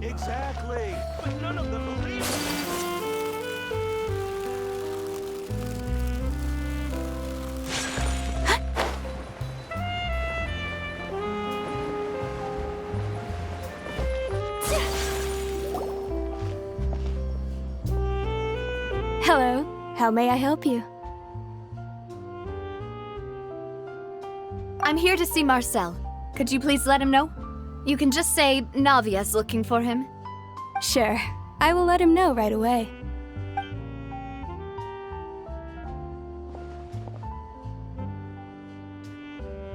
Exactly. But none of them believe it. Hello, how may I help you? I'm here to see Marcel. Could you please let him know? You can just say Navia's looking for him. Sure, I will let him know right away.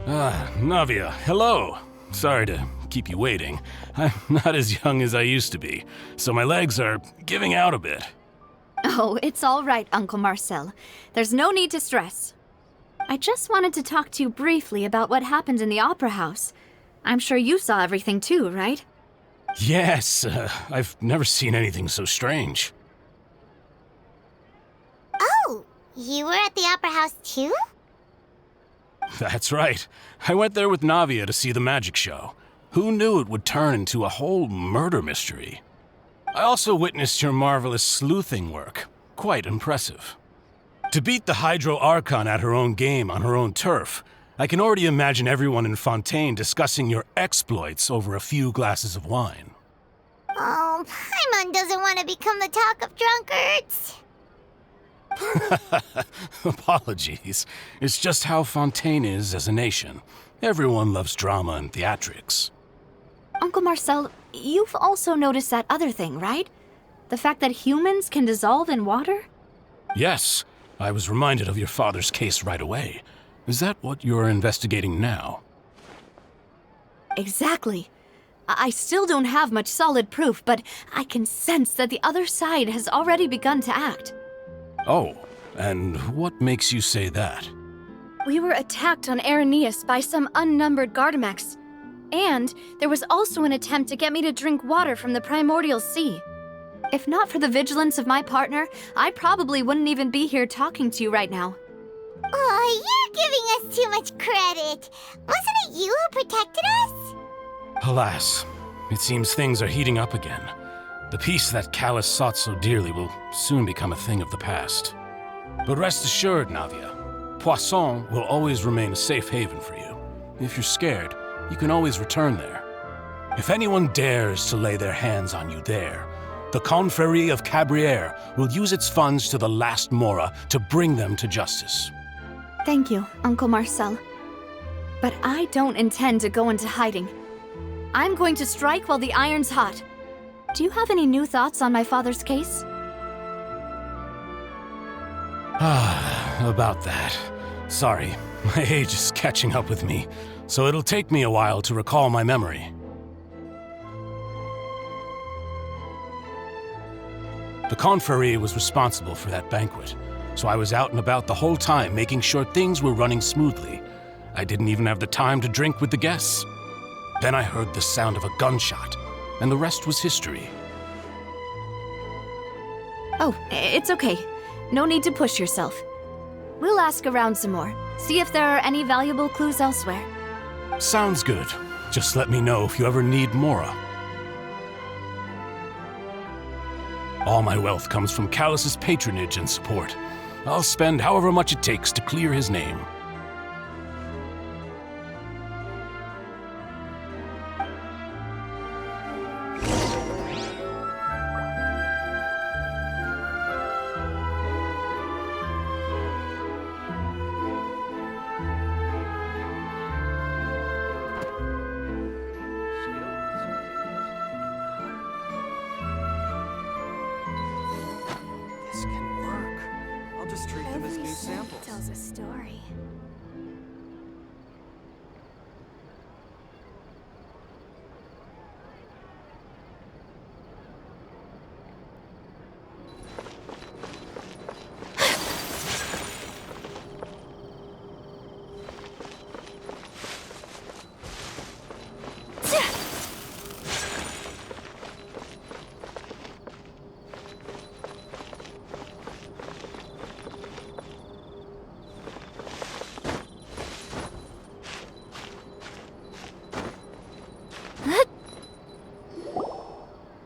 Navia, hello. Sorry to keep you waiting. I'm not as young as I used to be, so my legs are giving out a bit. Oh, it's all right, Uncle Marcel. There's no need to stress. I just wanted to talk to you briefly about what happened in the Opera House. I'm sure you saw everything too, right? Yes, I've never seen anything so strange. Oh, you were at the Opera House too? That's right. I went there with Navia to see the magic show. Who knew it would turn into a whole murder mystery? I also witnessed your marvelous sleuthing work. Quite impressive. To beat the Hydro Archon at her own game on her own turf, I can already imagine everyone in Fontaine discussing your exploits over a few glasses of wine. Oh, Paimon doesn't want to become the talk of drunkards. Apologies. It's just how Fontaine is as a nation. Everyone loves drama and theatrics. Uncle Marcel, you've also noticed that other thing, right? The fact that humans can dissolve in water? Yes, I was reminded of your father's case right away. Is that what you're investigating now? Exactly. I still don't have much solid proof, but I can sense that the other side has already begun to act. Oh, and what makes you say that? We were attacked on Araneus by some unnumbered Gardamex. And there was also an attempt to get me to drink water from the primordial sea. If not for the vigilance of my partner, I probably wouldn't even be here talking to you right now. Oh, you're giving us too much credit. Wasn't it you who protected us? Alas, it seems things are heating up again. The peace that Callus sought so dearly will soon become a thing of the past. But rest assured, Navia, Poisson will always remain a safe haven for you. If you're scared, you can always return there. If anyone dares to lay their hands on you there, the Confrérie of Cabrières will use its funds to the last Mora to bring them to justice. Thank you, Uncle Marcel. But I don't intend to go into hiding. I'm going to strike while the iron's hot. Do you have any new thoughts on my father's case? About that. Sorry, my age is catching up with me, so it'll take me a while to recall my memory. The Confrérie was responsible for that banquet, so I was out and about the whole time making sure things were running smoothly. I didn't even have the time to drink with the guests. Then I heard the sound of a gunshot, and the rest was history. Oh, it's okay. No need to push yourself. We'll ask around some more, see if there are any valuable clues elsewhere. Sounds good. Just let me know if you ever need Mora. All my wealth comes from Callus's patronage and support. I'll spend however much it takes to clear his name. This can work. I'll just treat them as new samples. Tells a story.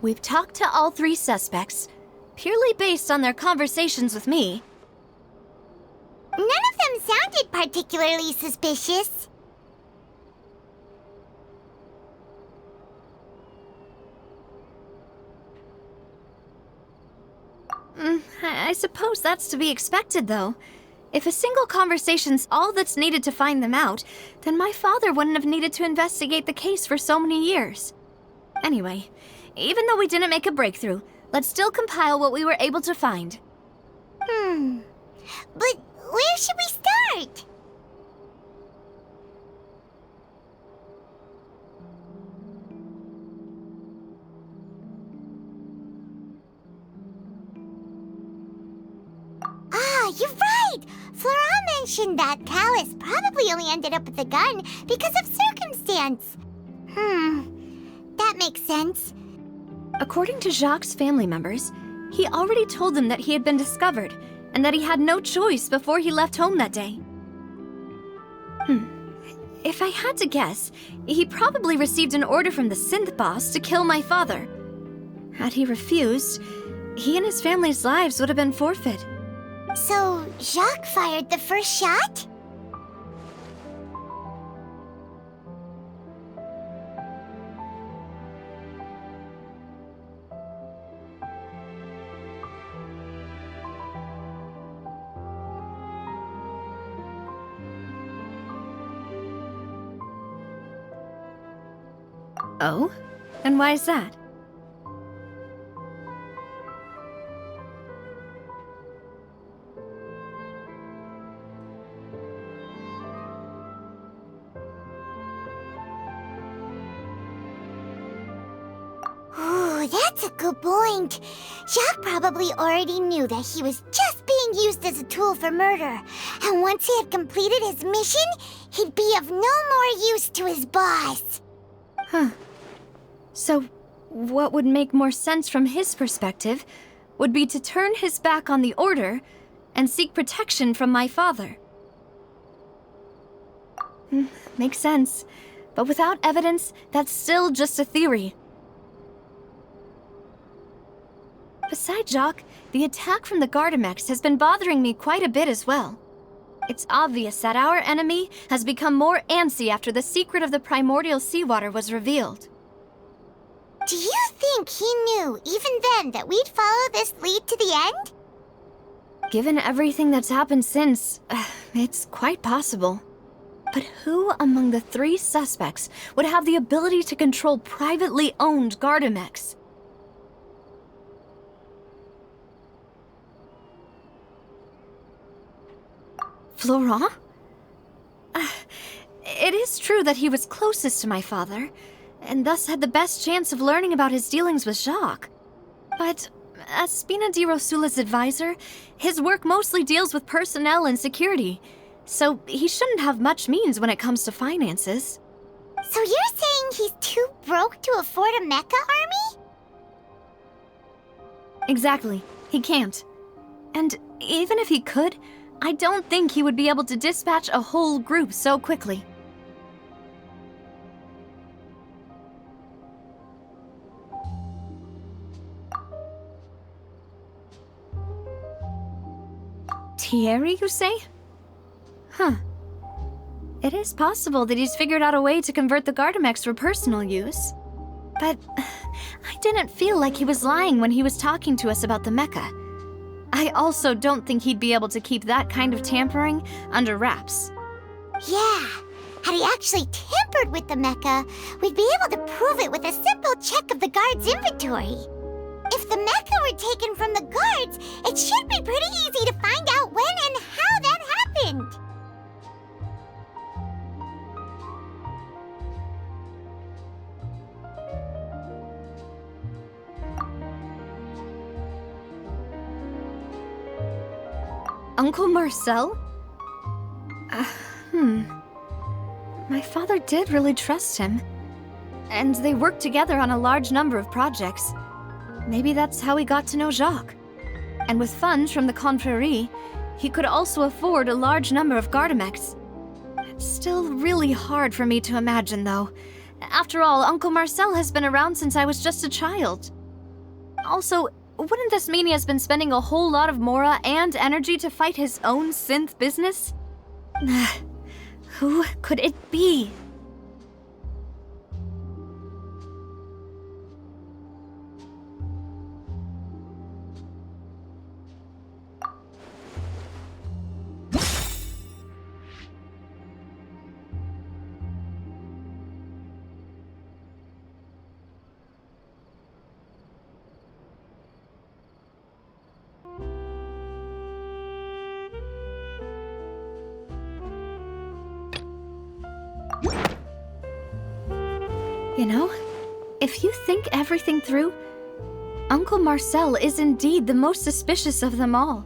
We've talked to all 3 suspects, purely based on their conversations with me. None of them sounded particularly suspicious. I suppose that's to be expected, though. If a single conversation's all that's needed to find them out, then my father wouldn't have needed to investigate the case for so many years. Anyway, even though we didn't make a breakthrough, let's still compile what we were able to find. But where should we start? Ah, you're right! Flora mentioned that Callus probably only ended up with the gun because of circumstance. That makes sense. According to Jacques' family members, he already told them that he had been discovered, and that he had no choice before he left home that day. If I had to guess, he probably received an order from the synth boss to kill my father. Had he refused, he and his family's lives would have been forfeit. So, Jacques fired the first shot? Oh? And why is that? Ooh, that's a good point. Jacques probably already knew that he was just being used as a tool for murder. And once he had completed his mission, he'd be of no more use to his boss. So, what would make more sense from his perspective would be to turn his back on the Order and seek protection from my father. Makes sense. But without evidence, that's still just a theory. Besides Jacques, the attack from the Gardamex has been bothering me quite a bit as well. It's obvious that our enemy has become more antsy after the secret of the primordial seawater was revealed. Do you think he knew, even then, that we'd follow this lead to the end? Given everything that's happened since, it's quite possible. But who among the 3 suspects would have the ability to control privately owned Gardamex? Florent? It is true that he was closest to my father, and thus had the best chance of learning about his dealings with Jacques. But as Spina di Rosula's advisor, his work mostly deals with personnel and security, so he shouldn't have much means when it comes to finances. So you're saying he's too broke to afford a mecha army? Exactly. He can't. And even if he could, I don't think he would be able to dispatch a whole group so quickly. Thierry, you say? It is possible that he's figured out a way to convert the Gardamex for personal use. But I didn't feel like he was lying when he was talking to us about the mecha. I also don't think he'd be able to keep that kind of tampering under wraps. Yeah. Had he actually tampered with the mecha, we'd be able to prove it with a simple check of the guard's inventory. If the mecha were taken from the guards, it should be pretty easy to find out when and how that happened. Uncle Marcel? My father did really trust him. And they worked together on a large number of projects. Maybe that's how he got to know Jacques. And with funds from the Confrérie, he could also afford a large number of Gardamex. It's still really hard for me to imagine, though. After all, Uncle Marcel has been around since I was just a child. Also, wouldn't this mean he has been spending a whole lot of mora and energy to fight his own synth business? Who could it be? You know, if you think everything through, Uncle Marcel is indeed the most suspicious of them all.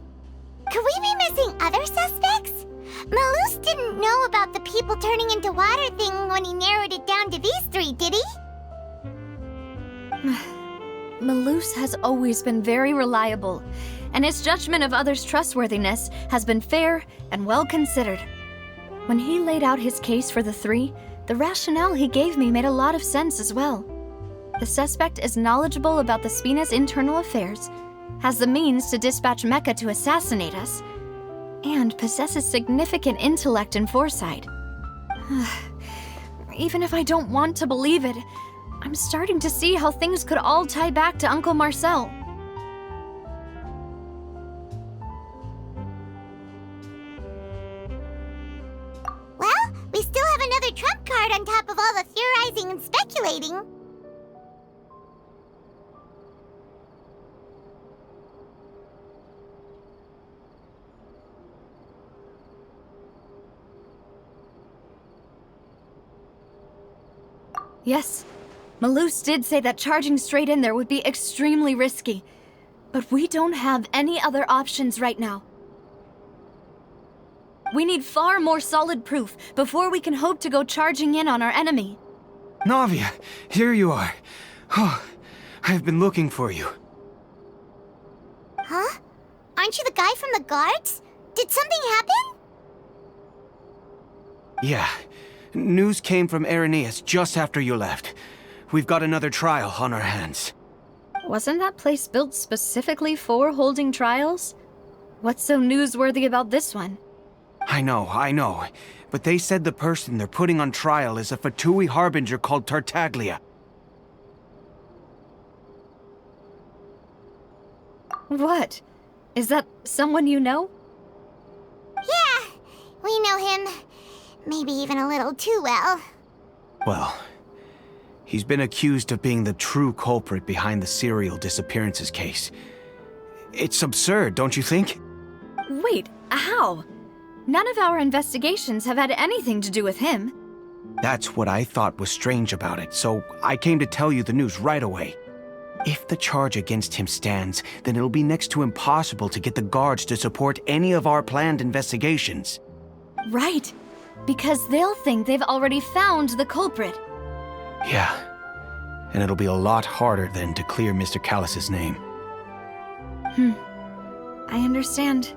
Could we be missing other suspects? Malus didn't know about the people turning into water thing when he narrowed it down to these three, did he? Malus has always been very reliable, and his judgment of others' trustworthiness has been fair and well considered. When he laid out his case for the three, the rationale he gave me made a lot of sense as well. The suspect is knowledgeable about the Spina's internal affairs, has the means to dispatch Mecha to assassinate us, and possesses significant intellect and foresight. Even if I don't want to believe it, I'm starting to see how things could all tie back to Uncle Marcel. Well, we still have another trump card on top of all the theorizing and speculating. Yes, Malus did say that charging straight in there would be extremely risky, but we don't have any other options right now. We need far more solid proof before we can hope to go charging in on our enemy. Navia, here you are. Oh, I've been looking for you. Huh? Aren't you the guy from the guards? Did something happen? Yeah. News came from Irenaeus just after you left. We've got another trial on our hands. Wasn't that place built specifically for holding trials? What's so newsworthy about this one? I know. But they said the person they're putting on trial is a Fatui harbinger called Tartaglia. What? Is that someone you know? Yeah, we know him. Maybe even a little too well. Well, he's been accused of being the true culprit behind the serial disappearances case. It's absurd, don't you think? Wait, how? None of our investigations have had anything to do with him. That's what I thought was strange about it, so I came to tell you the news right away. If the charge against him stands, then it'll be next to impossible to get the guards to support any of our planned investigations. Right, because they'll think they've already found the culprit. Yeah, and it'll be a lot harder then to clear Mr. Callus's name. I understand.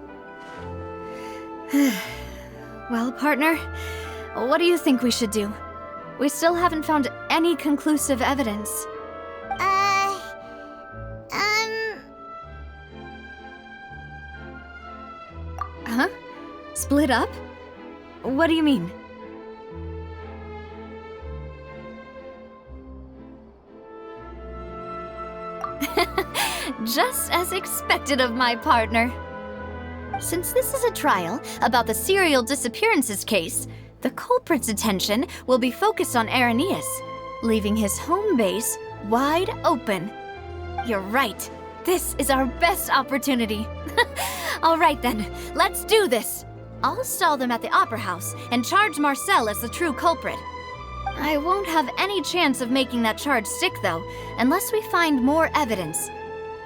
Well, partner, what do you think we should do? We still haven't found any conclusive evidence. Huh? Split up? What do you mean? Just as expected of my partner. Since this is a trial about the serial disappearances case, the culprit's attention will be focused on Irenaeus, leaving his home base wide open. You're right. This is our best opportunity. All right then, let's do this. I'll stall them at the Opera House and charge Marcel as the true culprit. I won't have any chance of making that charge stick, though, unless we find more evidence.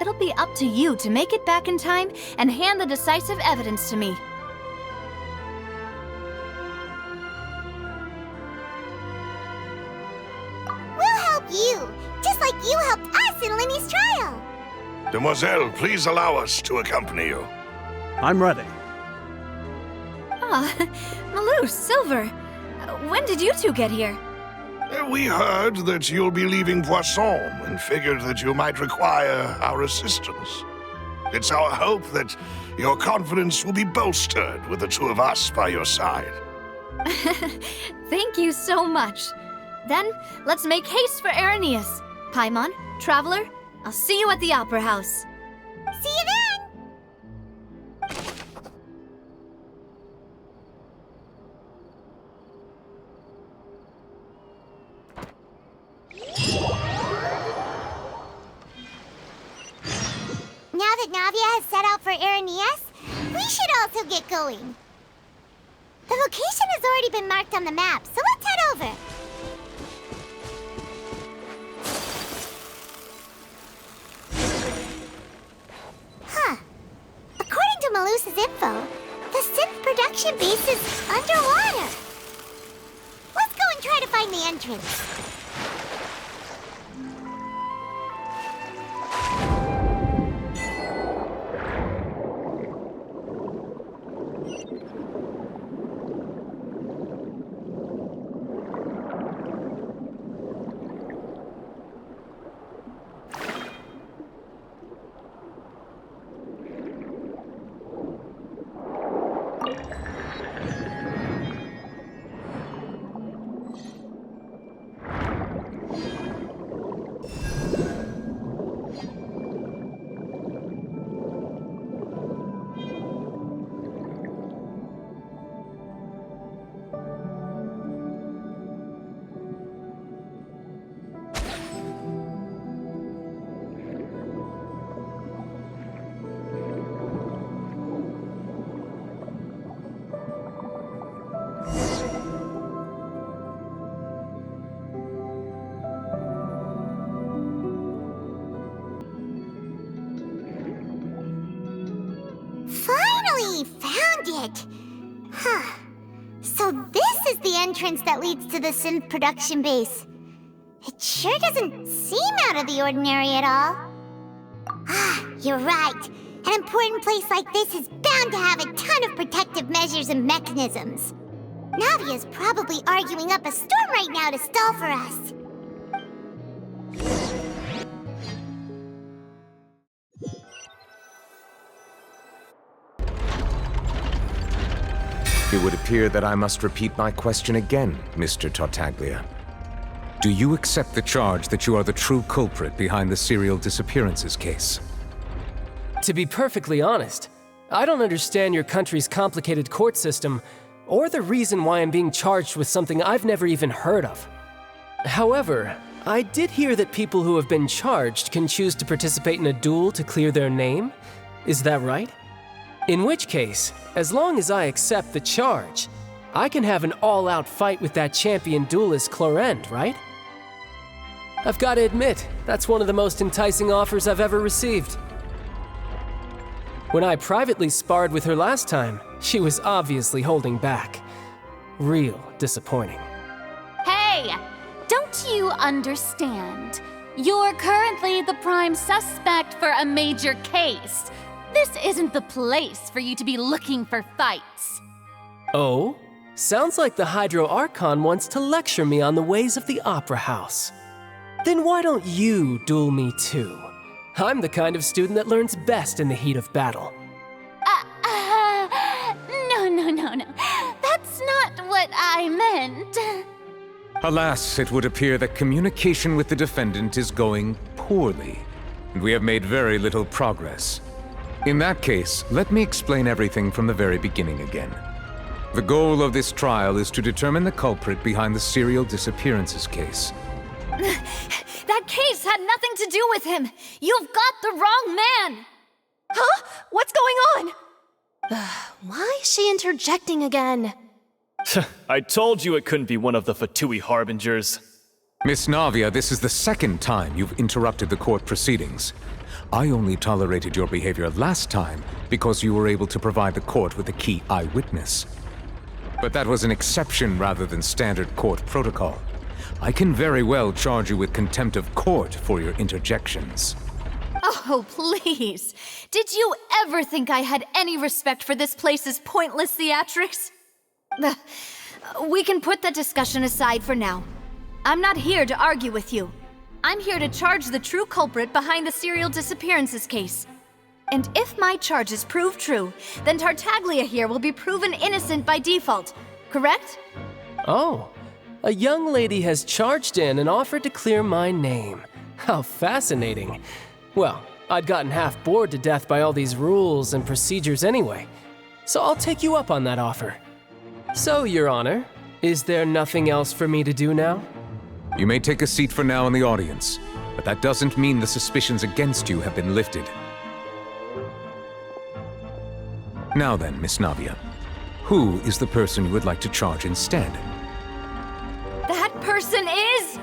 It'll be up to you to make it back in time and hand the decisive evidence to me. We'll help you, just like you helped us in Linny's trial. Demoiselle, please allow us to accompany you. I'm ready. Ah, Malus, Silver. When did you two get here? We heard that you'll be leaving Poisson and figured that you might require our assistance. It's our hope that your confidence will be bolstered with the two of us by your side. Thank you so much. Then, let's make haste for Irenaeus. Paimon, Traveler, I'll see you at the Opera House. See you then! Now that Navia has set out for Irenaeus, we should also get going. The location has already been marked on the map, so let's head over. Huh. According to Malusa's info, the synth production base is underwater. Let's go and try to find the entrance. Finally found it! Huh. So this is the entrance that leads to the synth production base. It sure doesn't seem out of the ordinary at all. Ah, you're right. An important place like this is bound to have a ton of protective measures and mechanisms. Navia's probably arguing up a storm right now to stall for us. It would appear that I must repeat my question again, Mr. Tartaglia. Do you accept the charge that you are the true culprit behind the serial disappearances case? To be perfectly honest, I don't understand your country's complicated court system or the reason why I'm being charged with something I've never even heard of. However, I did hear that people who have been charged can choose to participate in a duel to clear their name. Is that right? In which case, as long as I accept the charge, I can have an all-out fight with that champion duelist Clorend, right? I've got to admit, that's one of the most enticing offers I've ever received. When I privately sparred with her last time, she was obviously holding back. Real disappointing. Hey! Don't you understand? You're currently the prime suspect for a major case. This isn't the place for you to be looking for fights. Oh? Sounds like the Hydro Archon wants to lecture me on the ways of the Opera House. Then why don't you duel me too? I'm the kind of student that learns best in the heat of battle. No. That's not what I meant. Alas, it would appear that communication with the defendant is going poorly, and we have made very little progress. In that case, let me explain everything from the very beginning again. The goal of this trial is to determine the culprit behind the serial disappearances case. That case had nothing to do with him! You've got the wrong man! Huh? What's going on? Why is she interjecting again? I told you it couldn't be one of the Fatui Harbingers. Miss Navia, this is the second time you've interrupted the court proceedings. I only tolerated your behavior last time because you were able to provide the court with a key eyewitness. But that was an exception rather than standard court protocol. I can very well charge you with contempt of court for your interjections. Oh, please. Did you ever think I had any respect for this place's pointless theatrics? We can put that discussion aside for now. I'm not here to argue with you. I'm here to charge the true culprit behind the serial disappearances case. And if my charges prove true, then Tartaglia here will be proven innocent by default, correct? Oh, a young lady has charged in and offered to clear my name. How fascinating. Well, I'd gotten half bored to death by all these rules and procedures anyway, so I'll take you up on that offer. So, Your Honor, is there nothing else for me to do now? You may take a seat for now in the audience, but that doesn't mean the suspicions against you have been lifted. Now then, Miss Navia, who is the person you would like to charge instead? That person is...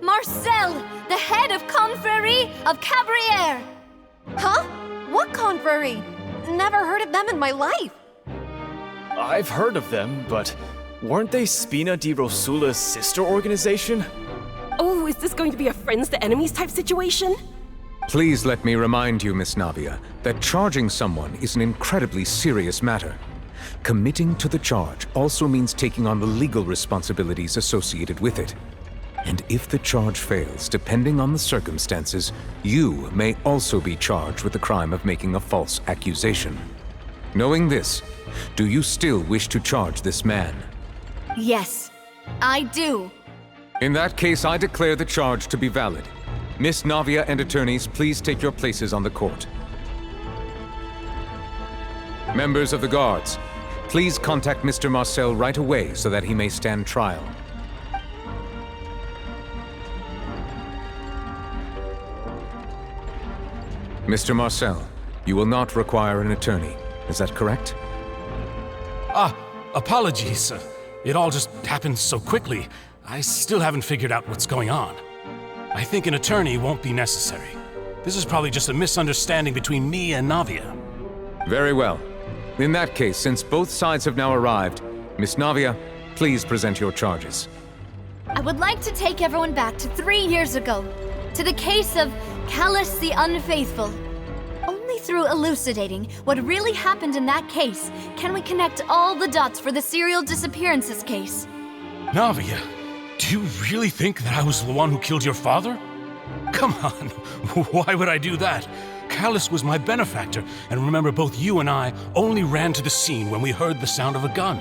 Marcel, the head of Confrérie of Cabrières! Huh? What confrérie? Never heard of them in my life. I've heard of them, but weren't they Spina di Rosula's sister organization? Oh, is this going to be a friends to enemies type situation? Please let me remind you, Miss Navia, that charging someone is an incredibly serious matter. Committing to the charge also means taking on the legal responsibilities associated with it. And if the charge fails, depending on the circumstances, you may also be charged with the crime of making a false accusation. Knowing this, do you still wish to charge this man? Yes, I do. In that case, I declare the charge to be valid. Miss Navia and attorneys, please take your places on the court. Members of the guards, please contact Mr. Marcel right away so that he may stand trial. Mr. Marcel, you will not require an attorney. Is that correct? Apologies. It all just happened so quickly. I still haven't figured out what's going on. I think an attorney won't be necessary. This is probably just a misunderstanding between me and Navia. Very well. In that case, since both sides have now arrived, Miss Navia, please present your charges. I would like to take everyone back to 3 years ago, to the case of Callus the Unfaithful. Only through elucidating what really happened in that case can we connect all the dots for the serial disappearances case. Navia, do you really think that I was the one who killed your father? Come on, why would I do that? Callus was my benefactor, and remember both you and I only ran to the scene when we heard the sound of a gun.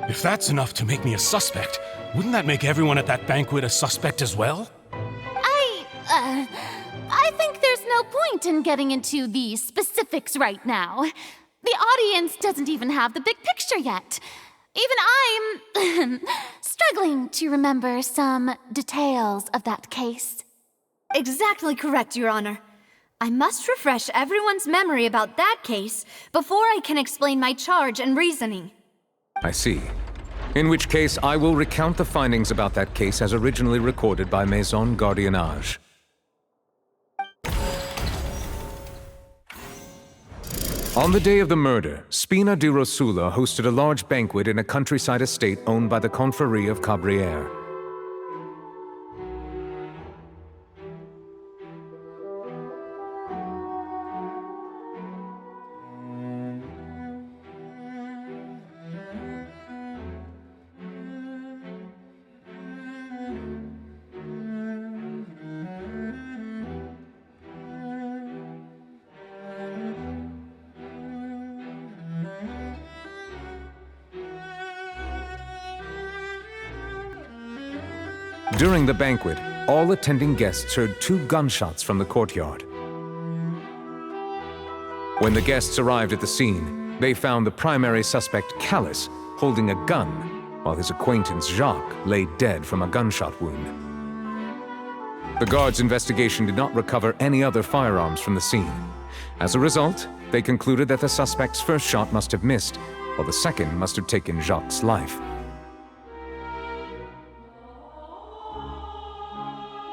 If that's enough to make me a suspect, wouldn't that make everyone at that banquet a suspect as well? I think there's no point in getting into the specifics right now. The audience doesn't even have the big picture yet. Even I'm struggling to remember some details of that case. Exactly correct, Your Honor. I must refresh everyone's memory about that case before I can explain my charge and reasoning. I see. In which case, I will recount the findings about that case as originally recorded by Maison Gardiennage. On the day of the murder, Spina di Rosula hosted a large banquet in a countryside estate owned by the Confrérie of Cabrières. During the banquet, all attending guests heard 2 gunshots from the courtyard. When the guests arrived at the scene, they found the primary suspect, Callus, holding a gun, while his acquaintance, Jacques, lay dead from a gunshot wound. The guards' investigation did not recover any other firearms from the scene. As a result, they concluded that the suspect's first shot must have missed, while the second must have taken Jacques' life.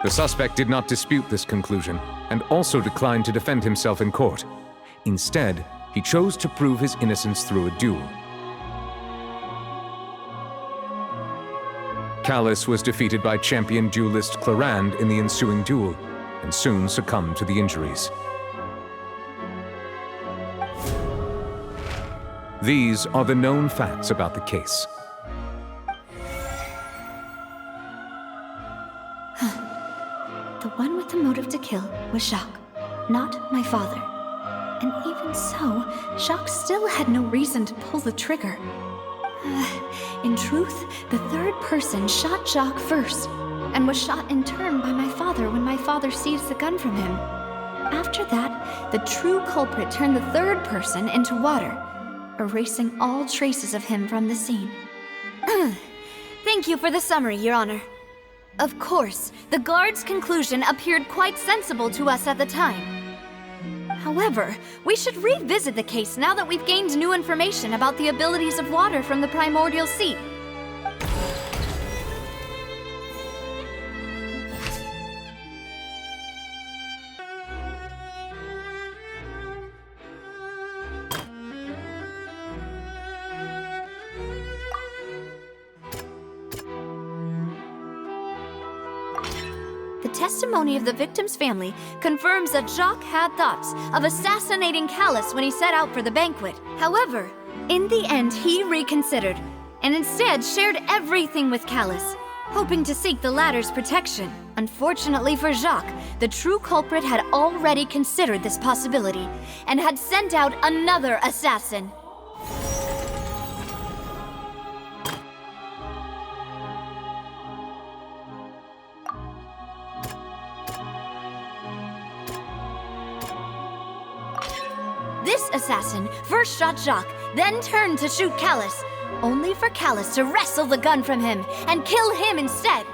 The suspect did not dispute this conclusion, and also declined to defend himself in court. Instead, he chose to prove his innocence through a duel. Callus was defeated by champion duelist Clarand in the ensuing duel, and soon succumbed to the injuries. These are the known facts about the case. The one with the motive to kill was Jacques, not my father. And even so, Jacques still had no reason to pull the trigger. In truth, the third person shot Jacques first, and was shot in turn by my father when my father seized the gun from him. After that, the true culprit turned the third person into water, erasing all traces of him from the scene. Thank you for the summary, Your Honor. Of course, the guard's conclusion appeared quite sensible to us at the time. However, we should revisit the case now that we've gained new information about the abilities of water from the primordial sea. The testimony of the victim's family confirms that Jacques had thoughts of assassinating Callus when he set out for the banquet. However, in the end, he reconsidered, and instead shared everything with Callus, hoping to seek the latter's protection. Unfortunately for Jacques, the true culprit had already considered this possibility, and had sent out another assassin. This assassin first shot Jacques, then turned to shoot Callus, only for Callus to wrestle the gun from him and kill him instead.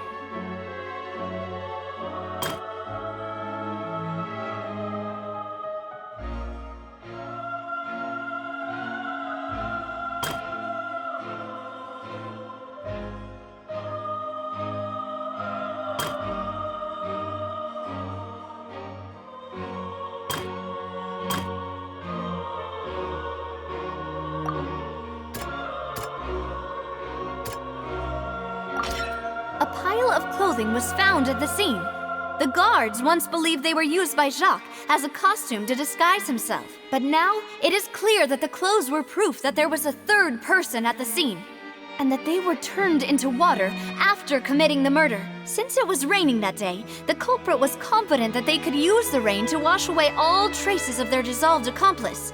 A pile of clothing was found at the scene. The guards once believed they were used by Jacques as a costume to disguise himself. But now, it is clear that the clothes were proof that there was a third person at the scene, and that they were turned into water after committing the murder. Since it was raining that day, the culprit was confident that they could use the rain to wash away all traces of their dissolved accomplice.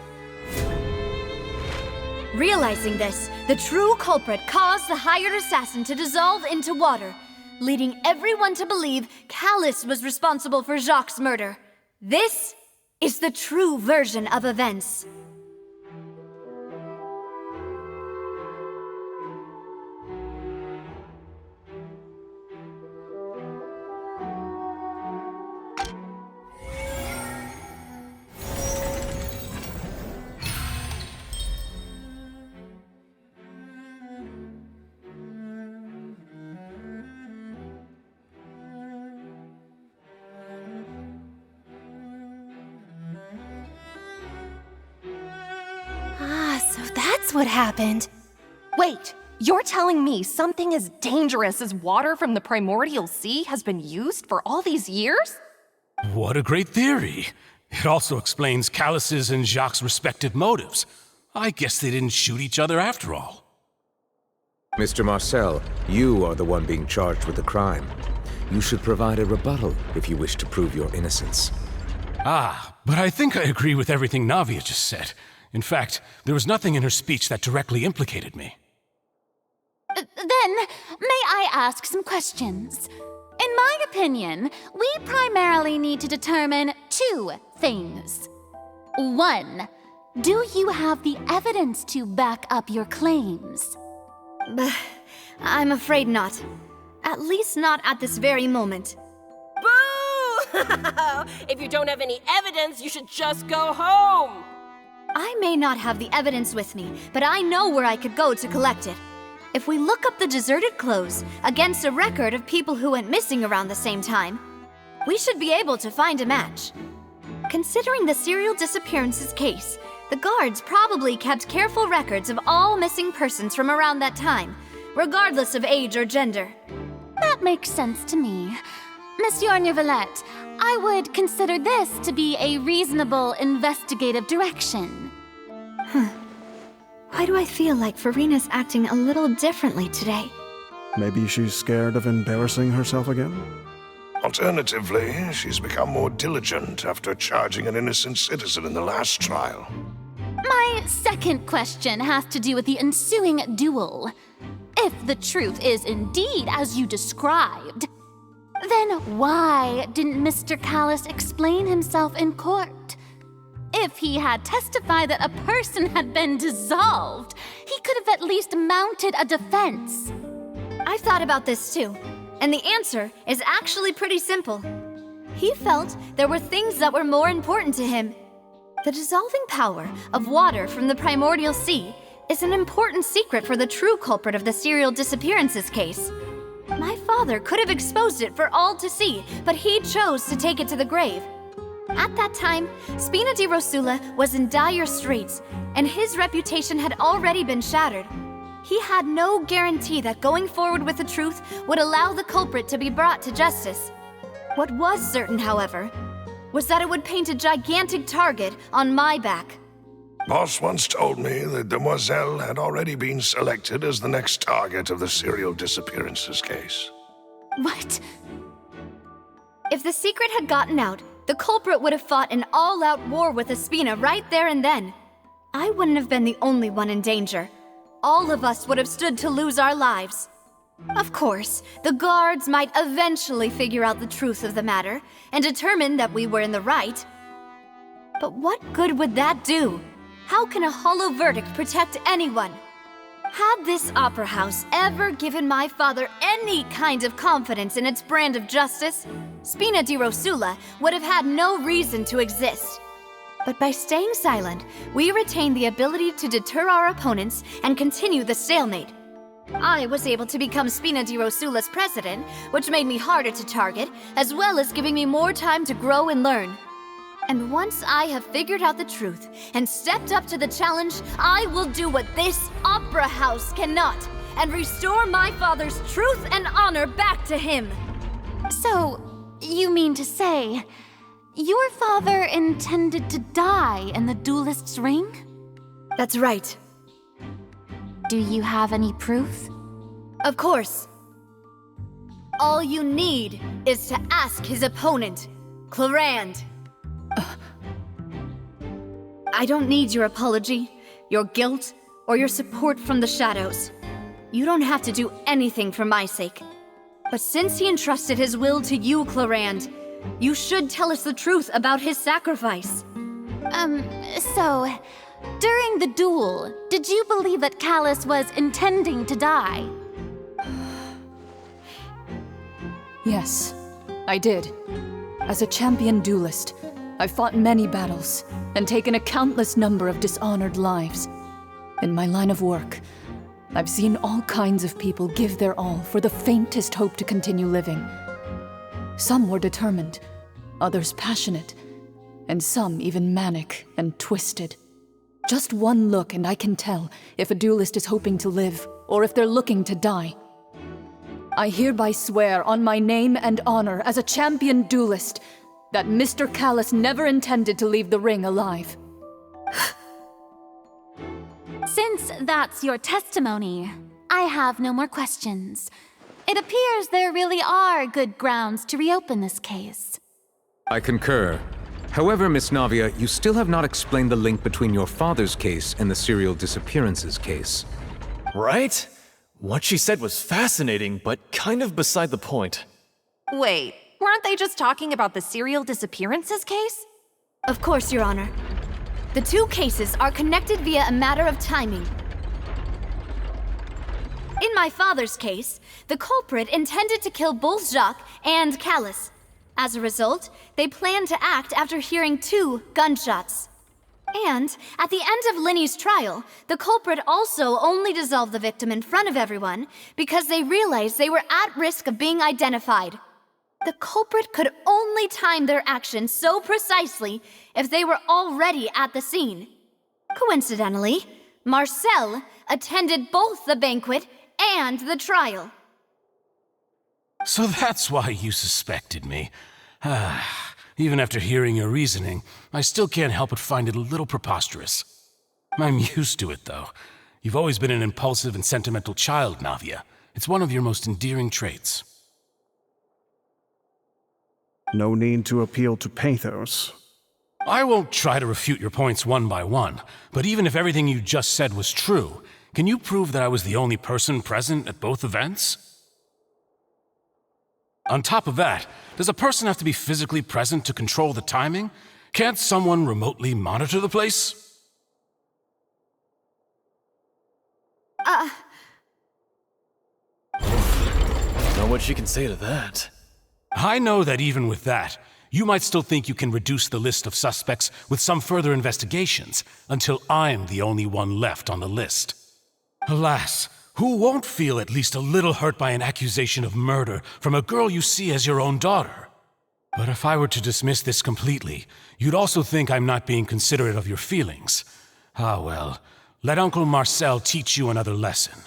Realizing this, the true culprit caused the hired assassin to dissolve into water, leading everyone to believe Callus was responsible for Jacques' murder. This is the true version of events. So that's what happened. Wait, you're telling me something as dangerous as water from the primordial sea has been used for all these years? What a great theory. It also explains Callus's and Jacques' respective motives. I guess they didn't shoot each other after all. Mr. Marcel, you are the one being charged with the crime. You should provide a rebuttal if you wish to prove your innocence. But I think I agree with everything Navia just said. In fact, there was nothing in her speech that directly implicated me. Then, may I ask some questions? In my opinion, we primarily need to determine two things. 1. Do you have the evidence to back up your claims? I'm afraid not. At least not at this very moment. Boo! If you don't have any evidence, you should just go home! I may not have the evidence with me, but I know where I could go to collect it. If we look up the deserted clothes against a record of people who went missing around the same time, we should be able to find a match. Considering the serial disappearances case, the guards probably kept careful records of all missing persons from around that time, regardless of age or gender. That makes sense to me. Monsieur Neuvillette, I would consider this to be a reasonable investigative direction. Why do I feel like Farina's acting a little differently today? Maybe she's scared of embarrassing herself again? Alternatively, she's become more diligent after charging an innocent citizen in the last trial. My second question has to do with the ensuing duel. If the truth is indeed as you described, then why didn't Mr. Callis explain himself in court? If he had testified that a person had been dissolved, he could have at least mounted a defense. I've thought about this too, and the answer is actually pretty simple. He felt there were things that were more important to him. The dissolving power of water from the primordial sea is an important secret for the true culprit of the serial disappearances case. My father could have exposed it for all to see, but he chose to take it to the grave. At that time, Spina di Rosula was in dire straits, and his reputation had already been shattered. He had no guarantee that going forward with the truth would allow the culprit to be brought to justice. What was certain, however, was that it would paint a gigantic target on my back. Boss once told me that Demoiselle had already been selected as the next target of the serial disappearances case. What? If the secret had gotten out, the culprit would have fought an all-out war with Espina right there and then. I wouldn't have been the only one in danger. All of us would have stood to lose our lives. Of course, the guards might eventually figure out the truth of the matter and determine that we were in the right. But what good would that do? How can a hollow verdict protect anyone? Had this opera house ever given my father any kind of confidence in its brand of justice, Spina di Rosula would have had no reason to exist. But by staying silent, we retained the ability to deter our opponents and continue the stalemate. I was able to become Spina di Rosula's president, which made me harder to target, as well as giving me more time to grow and learn. And once I have figured out the truth and stepped up to the challenge, I will do what this opera house cannot, and restore my father's truth and honor back to him. So, you mean to say, your father intended to die in the duelist's ring? That's right. Do you have any proof? Of course. All you need is to ask his opponent, Clarand. I don't need your apology, your guilt, or your support from the shadows. You don't have to do anything for my sake. But since he entrusted his will to you, Clarand, you should tell us the truth about his sacrifice. So, during the duel, did you believe that Callis was intending to die? Yes, I did. As a champion duelist, I've fought many battles and taken a countless number of dishonored lives. In my line of work, I've seen all kinds of people give their all for the faintest hope to continue living. Some were determined, others passionate, and some even manic and twisted. Just one look and I can tell if a duelist is hoping to live or if they're looking to die. I hereby swear on my name and honor as a champion duelist that Mr. Callis never intended to leave the ring alive. Since that's your testimony, I have no more questions. It appears there really are good grounds to reopen this case. I concur. However, Miss Navia, you still have not explained the link between your father's case and the serial disappearances case. Right? What she said was fascinating, but kind of beside the point. Wait, weren't they just talking about the serial disappearances case? Of course, Your Honor. The two cases are connected via a matter of timing. In my father's case, the culprit intended to kill both Jacques and Callus. As a result, they planned to act after hearing 2 gunshots. And at the end of Linny's trial, the culprit also only dissolved the victim in front of everyone because they realized they were at risk of being identified. The culprit could only time their actions so precisely if they were already at the scene. Coincidentally, Marcel attended both the banquet and the trial. So that's why you suspected me. Even after hearing your reasoning, I still can't help but find it a little preposterous. I'm used to it, though. You've always been an impulsive and sentimental child, Navia. It's one of your most endearing traits. No need to appeal to pathos. I won't try to refute your points one by one, but even if everything you just said was true, can you prove that I was the only person present at both events? On top of that, does a person have to be physically present to control the timing? Can't someone remotely monitor the place? Don't know what she can say to that. I know that even with that, you might still think you can reduce the list of suspects with some further investigations until I'm the only one left on the list. Alas, who won't feel at least a little hurt by an accusation of murder from a girl you see as your own daughter? But if I were to dismiss this completely, you'd also think I'm not being considerate of your feelings. Ah well, let Uncle Marcel teach you another lesson.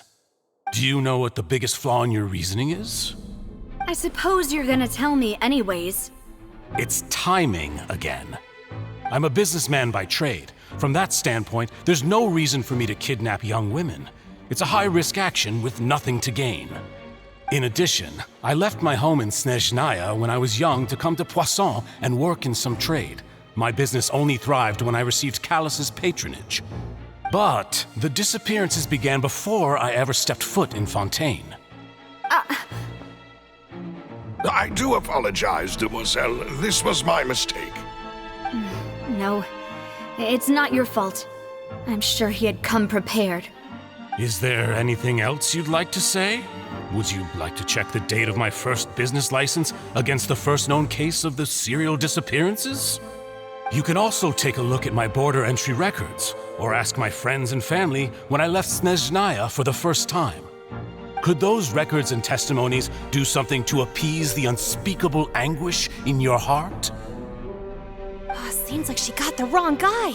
Do you know what the biggest flaw in your reasoning is? I suppose you're gonna tell me anyways. It's timing again. I'm a businessman by trade. From that standpoint, there's no reason for me to kidnap young women. It's a high-risk action with nothing to gain. In addition, I left my home in Snezhnaya when I was young to come to Poisson and work in some trade. My business only thrived when I received Callus's patronage. But the disappearances began before I ever stepped foot in Fontaine. I do apologize, demoiselle. This was my mistake. No, it's not your fault. I'm sure he had come prepared. Is there anything else you'd like to say? Would you like to check the date of my first business license against the first known case of the serial disappearances? You can also take a look at my border entry records, or ask my friends and family when I left Snezhnaya for the first time. Could those records and testimonies do something to appease the unspeakable anguish in your heart? Seems like she got the wrong guy.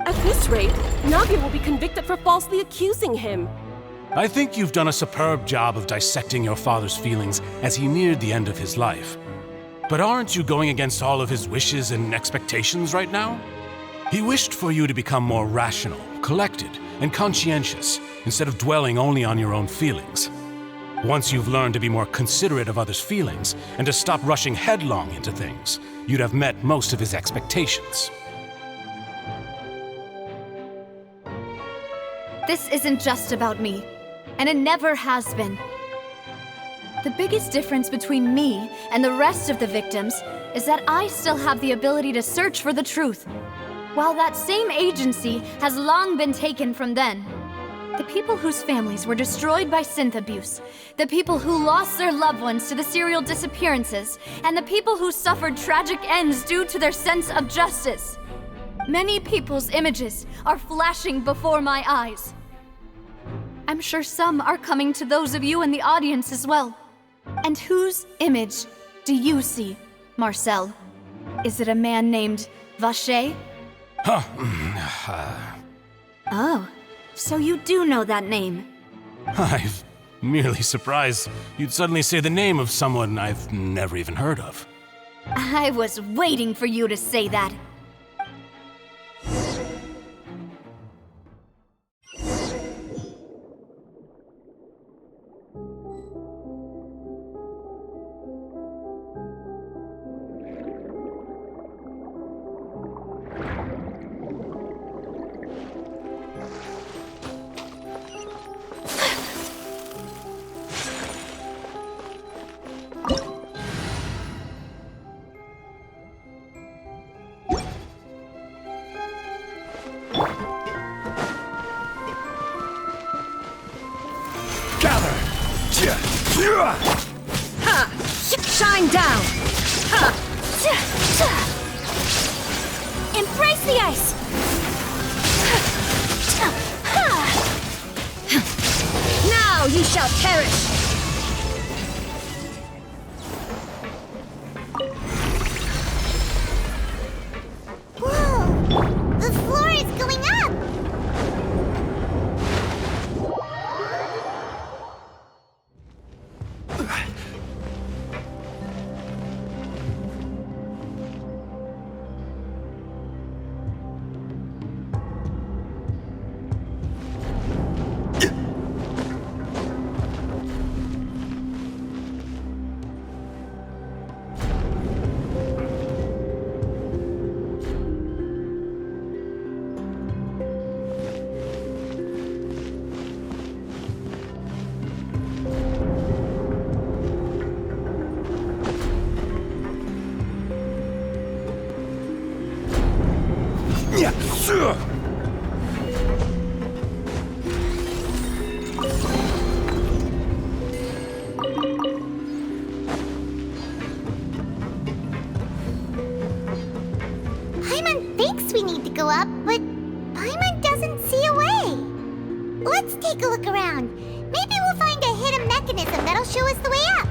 At this rate, Navia will be convicted for falsely accusing him. I think you've done a superb job of dissecting your father's feelings as he neared the end of his life. But aren't you going against all of his wishes and expectations right now? He wished for you to become more rational, collected, and conscientious, instead of dwelling only on your own feelings. Once you've learned to be more considerate of others' feelings, and to stop rushing headlong into things, you'd have met most of his expectations. This isn't just about me, and it never has been. The biggest difference between me and the rest of the victims is that I still have the ability to search for the truth, while that same agency has long been taken from them. The people whose families were destroyed by synth abuse, the people who lost their loved ones to the serial disappearances, and the people who suffered tragic ends due to their sense of justice. Many people's images are flashing before my eyes. I'm sure some are coming to those of you in the audience as well. And whose image do you see, Marcel? Is it a man named Vacher? Oh, so you do know that name. I'm merely surprised you'd suddenly say the name of someone I've never even heard of. I was waiting for you to say that. Gather! Ha! Shine down! Ha! Embrace the ice! Now ye shall perish! Whoa! The floor is going up! Paimon thinks we need to go up, but Paimon doesn't see a way. Let's take a look around. Maybe we'll find a hidden mechanism that'll show us the way up.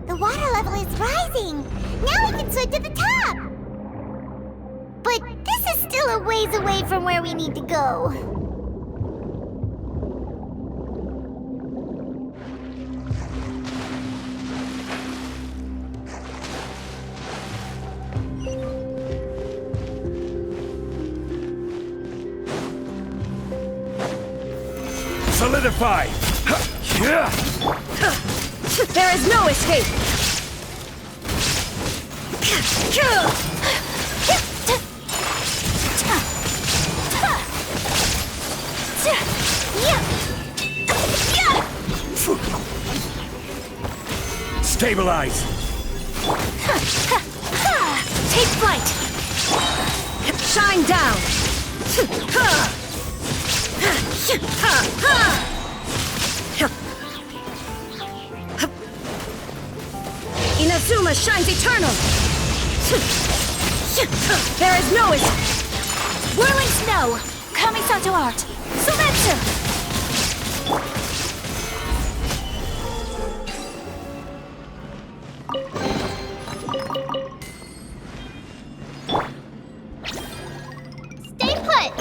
The water level is rising! Now we can swim to the top! But this is still a ways away from where we need to go. Solidify! There is no escape! Stabilize! Take flight! Shine down! Inazuma shines eternal! There is no escape! Whirling snow! Kamisato art! Sumetsu! Stay put!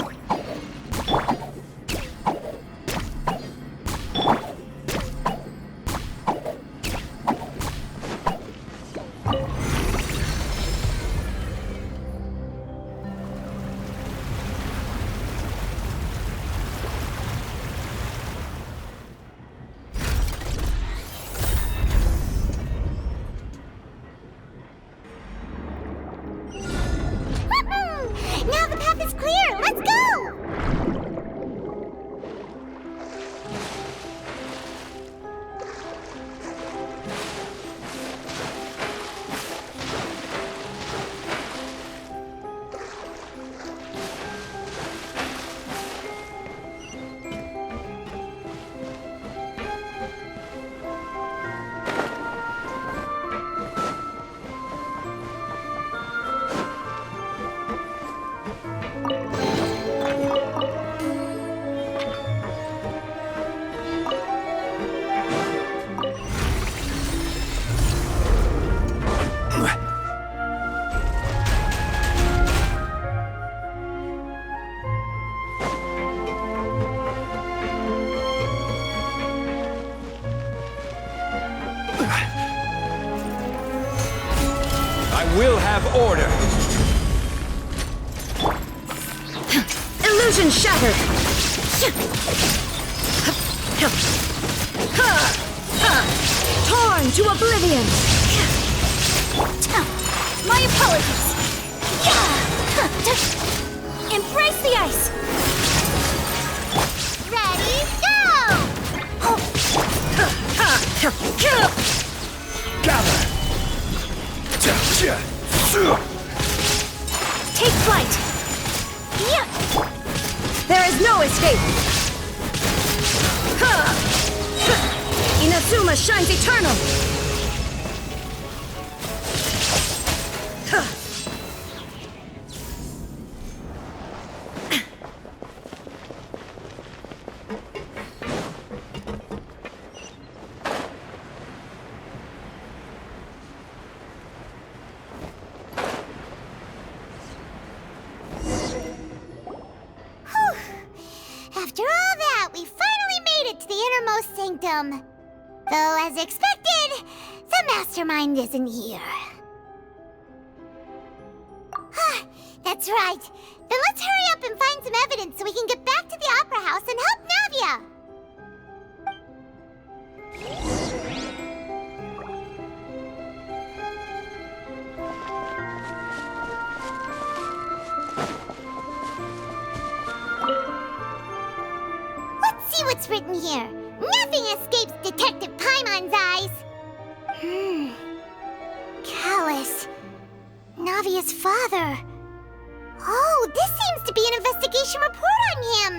Now the path is clear! Let's go! I will have order. Illusion shattered! Torn to oblivion! My apologies! Embrace the ice! Ready, go! Gather! Take flight! There is no escape! Inazuma shines eternal! After all that, we finally made it to the innermost sanctum. Though, as expected, the mastermind isn't here. That's right. Then let's hurry up and find some evidence so we can get back to the Opera House and help Navia. Let's see what's written here. Nothing escapes Detective Paimon's eyes. Callus. Navia's father. Oh, this seems to be an investigation report on him.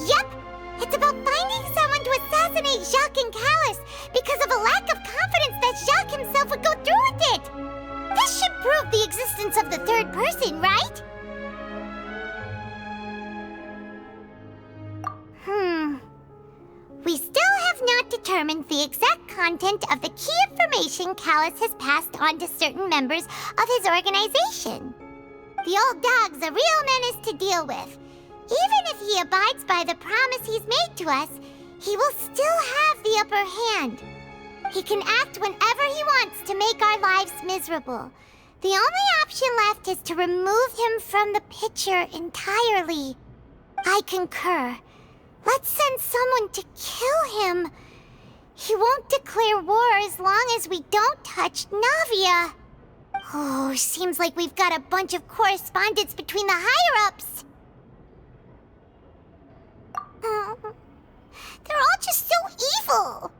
Yep, it's about finding someone to assassinate Jacques and Callus because of a lack of confidence that Jacques himself would go through with it. This should prove the existence of the third person, right? We still have not determined the exact content of the key information Callus has passed on to certain members of his organization. The old dog's a real menace to deal with. Even if he abides by the promise he's made to us, he will still have the upper hand. He can act whenever he wants to make our lives miserable. The only option left is to remove him from the picture entirely. I concur. Let's send someone to kill him. He won't declare war as long as we don't touch Navia. Oh, seems like we've got a bunch of correspondence between the higher-ups. They're all just so evil.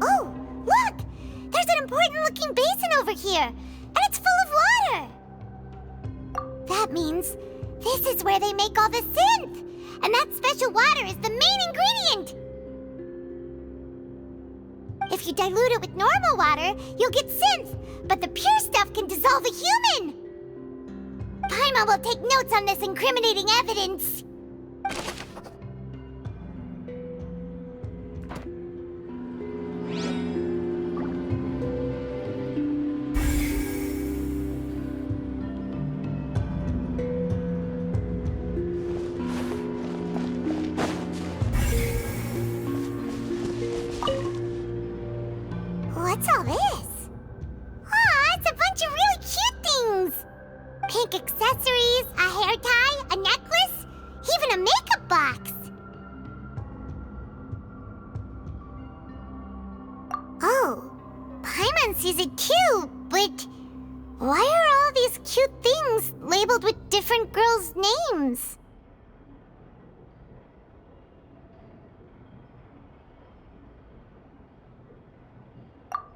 Oh, look! There's an important-looking basin over here, and it's full of water. That means this is where they make all the synth, and that special water is the main ingredient. If you dilute it with normal water, you'll get synth, but the pure stuff can dissolve a human. Paimon will take notes on this incriminating evidence. What's all this? Aw, it's a bunch of really cute things. Pink accessories, a hair tie, a necklace, even a makeup box. Oh, Paimon sees it too, but why are all these cute things labeled with different girls' names?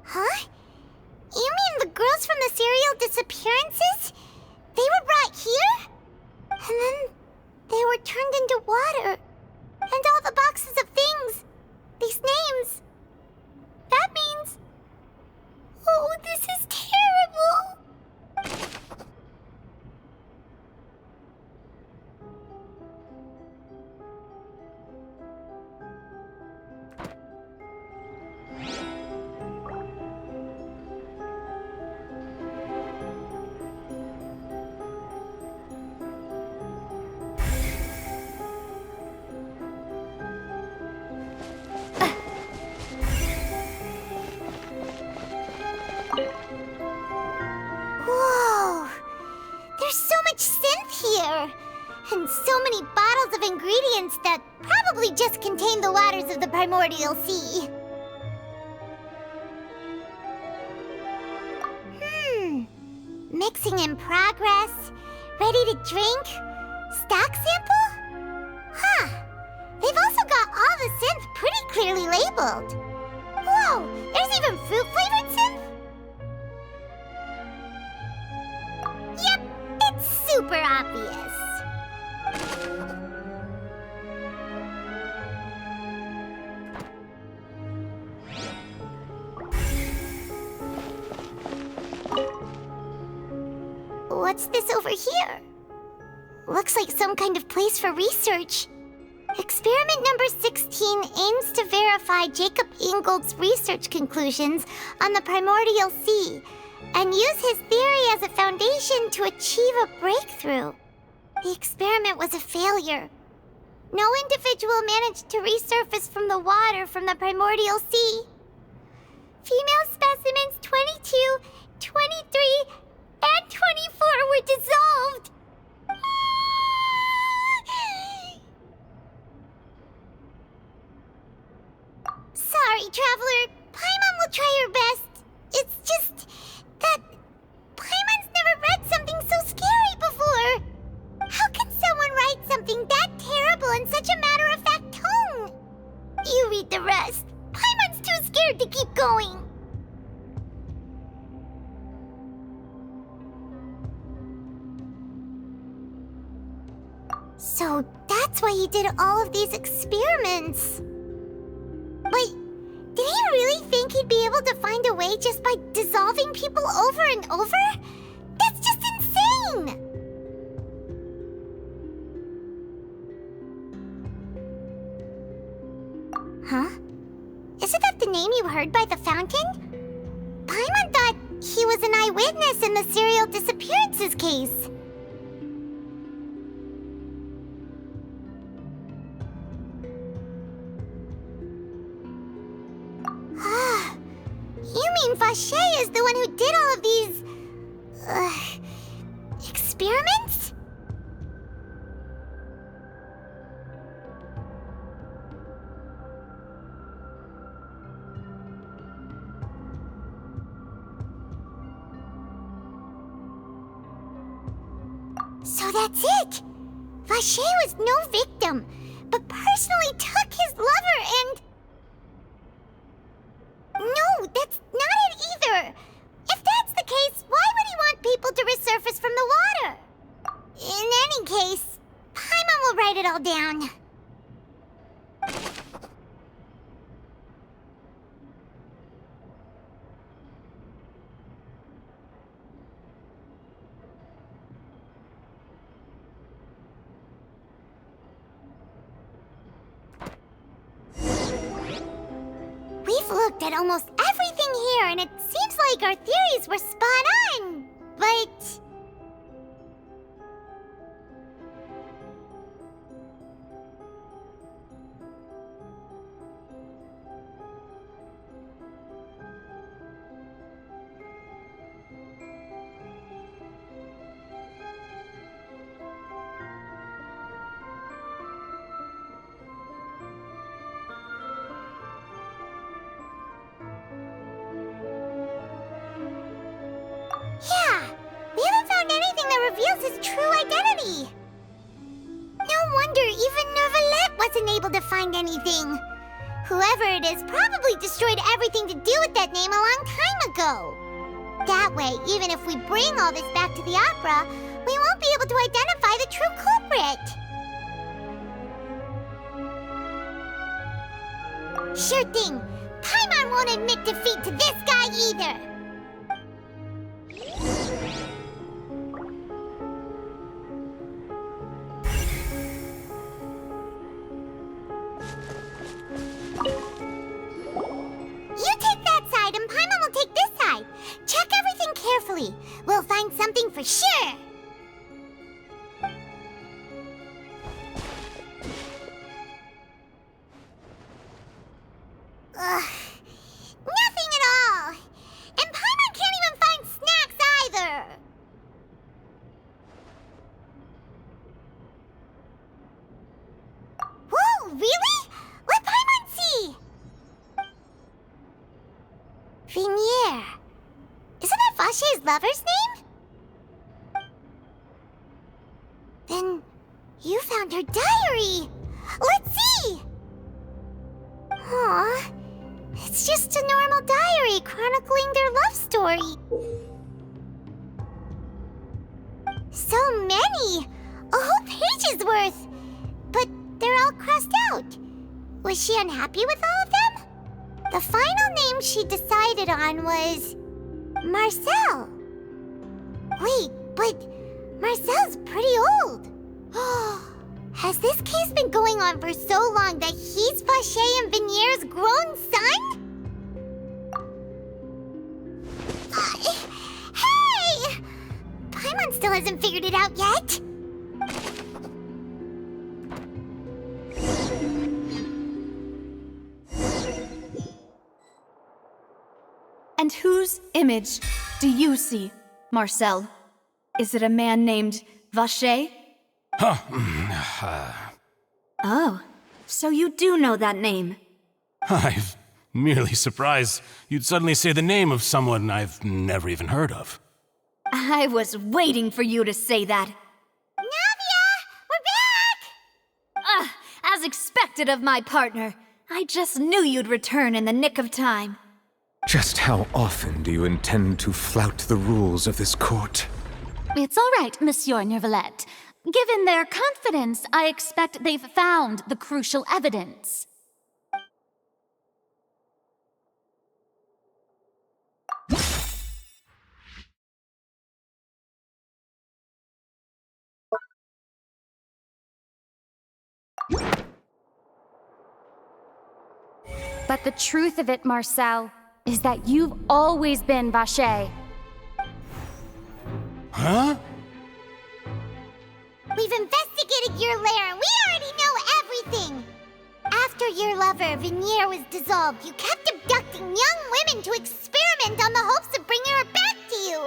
Huh? You mean the girls from the serial disappearances? They were brought here? And then they were turned into water. And all the boxes of things. These names. That means... Oh, this is terrible! would just contain the waters of the primordial sea. Mixing in progress. Ready to drink? Stock sample? Huh. They've also got all the synth pretty clearly labeled. Whoa, there's even fruit-flavored synth? Yep, it's super obvious. What's this over here? Looks like some kind of place for research. Experiment number 16 aims to verify Jacob Ingold's research conclusions on the primordial sea and use his theory as a foundation to achieve a breakthrough. The experiment was a failure. No individual managed to resurface from the water from the primordial sea. Female specimens 22, 23, and 24 were dissolved. Sorry, Traveler. Paimon will try her best. It's just that Paimon's never read something so scary before. How can someone write something that terrible in such a matter-of-fact tone? You read the rest. Paimon's too scared to keep going. So that's why he did all of these experiments. Wait, did he really think he'd be able to find a way just by dissolving people over and over? That's just insane! Huh? Isn't that the name you heard by the fountain? Paimon thought he was an eyewitness in the serial disappearances case. You mean Vache is the one who did all of these... experiments? So that's it! Vache was no victim, but personally took his lover and... No, that's not it either! If that's the case, why would he want people to resurface from the water? In any case, Paimon will write it all down. We've looked at almost everything here, and it seems like our theories were spot on. But... yeah, we haven't found anything that reveals his true identity. No wonder even Neuvillette wasn't able to find anything. Whoever it is probably destroyed everything to do with that name a long time ago. That way, even if we bring all this back to the opera, we won't be able to identify the true culprit. Sure thing. Paimon won't admit defeat to this guy either. You take that side and Paimon will take this side. Check everything carefully. We'll find something for sure. Ugh. Nothing at all. And Paimon can't even find snacks either. Whoa, really? Vashey's lover's name? Then you found her diary. Let's see! Aw, it's just a normal diary chronicling their love story. So many! A whole page's worth! But they're all crossed out. Was she unhappy with all of them? The final name she decided on was Marcel. Wait, but Marcel's pretty old. Has this case been going on for so long that he's Vashey and Venier's grown son? Hey! Paimon still hasn't figured it out yet. And whose image do you see, Marcel? Is it a man named Vashey? Oh, so you do know that name. I'm merely surprised you'd suddenly say the name of someone I've never even heard of. I was waiting for you to say that. Navia! We're back! As expected of my partner. I just knew you'd return in the nick of time. Just how often do you intend to flout the rules of this court? It's all right, Monsieur Nervalette. Given their confidence, I expect they've found the crucial evidence. But the truth of it, Marcel, is that you've always been Vashey. Huh? We've investigated your lair and we already know everything! After your lover, Venier, was dissolved, you kept abducting young women to experiment on the hopes of bringing her back to you!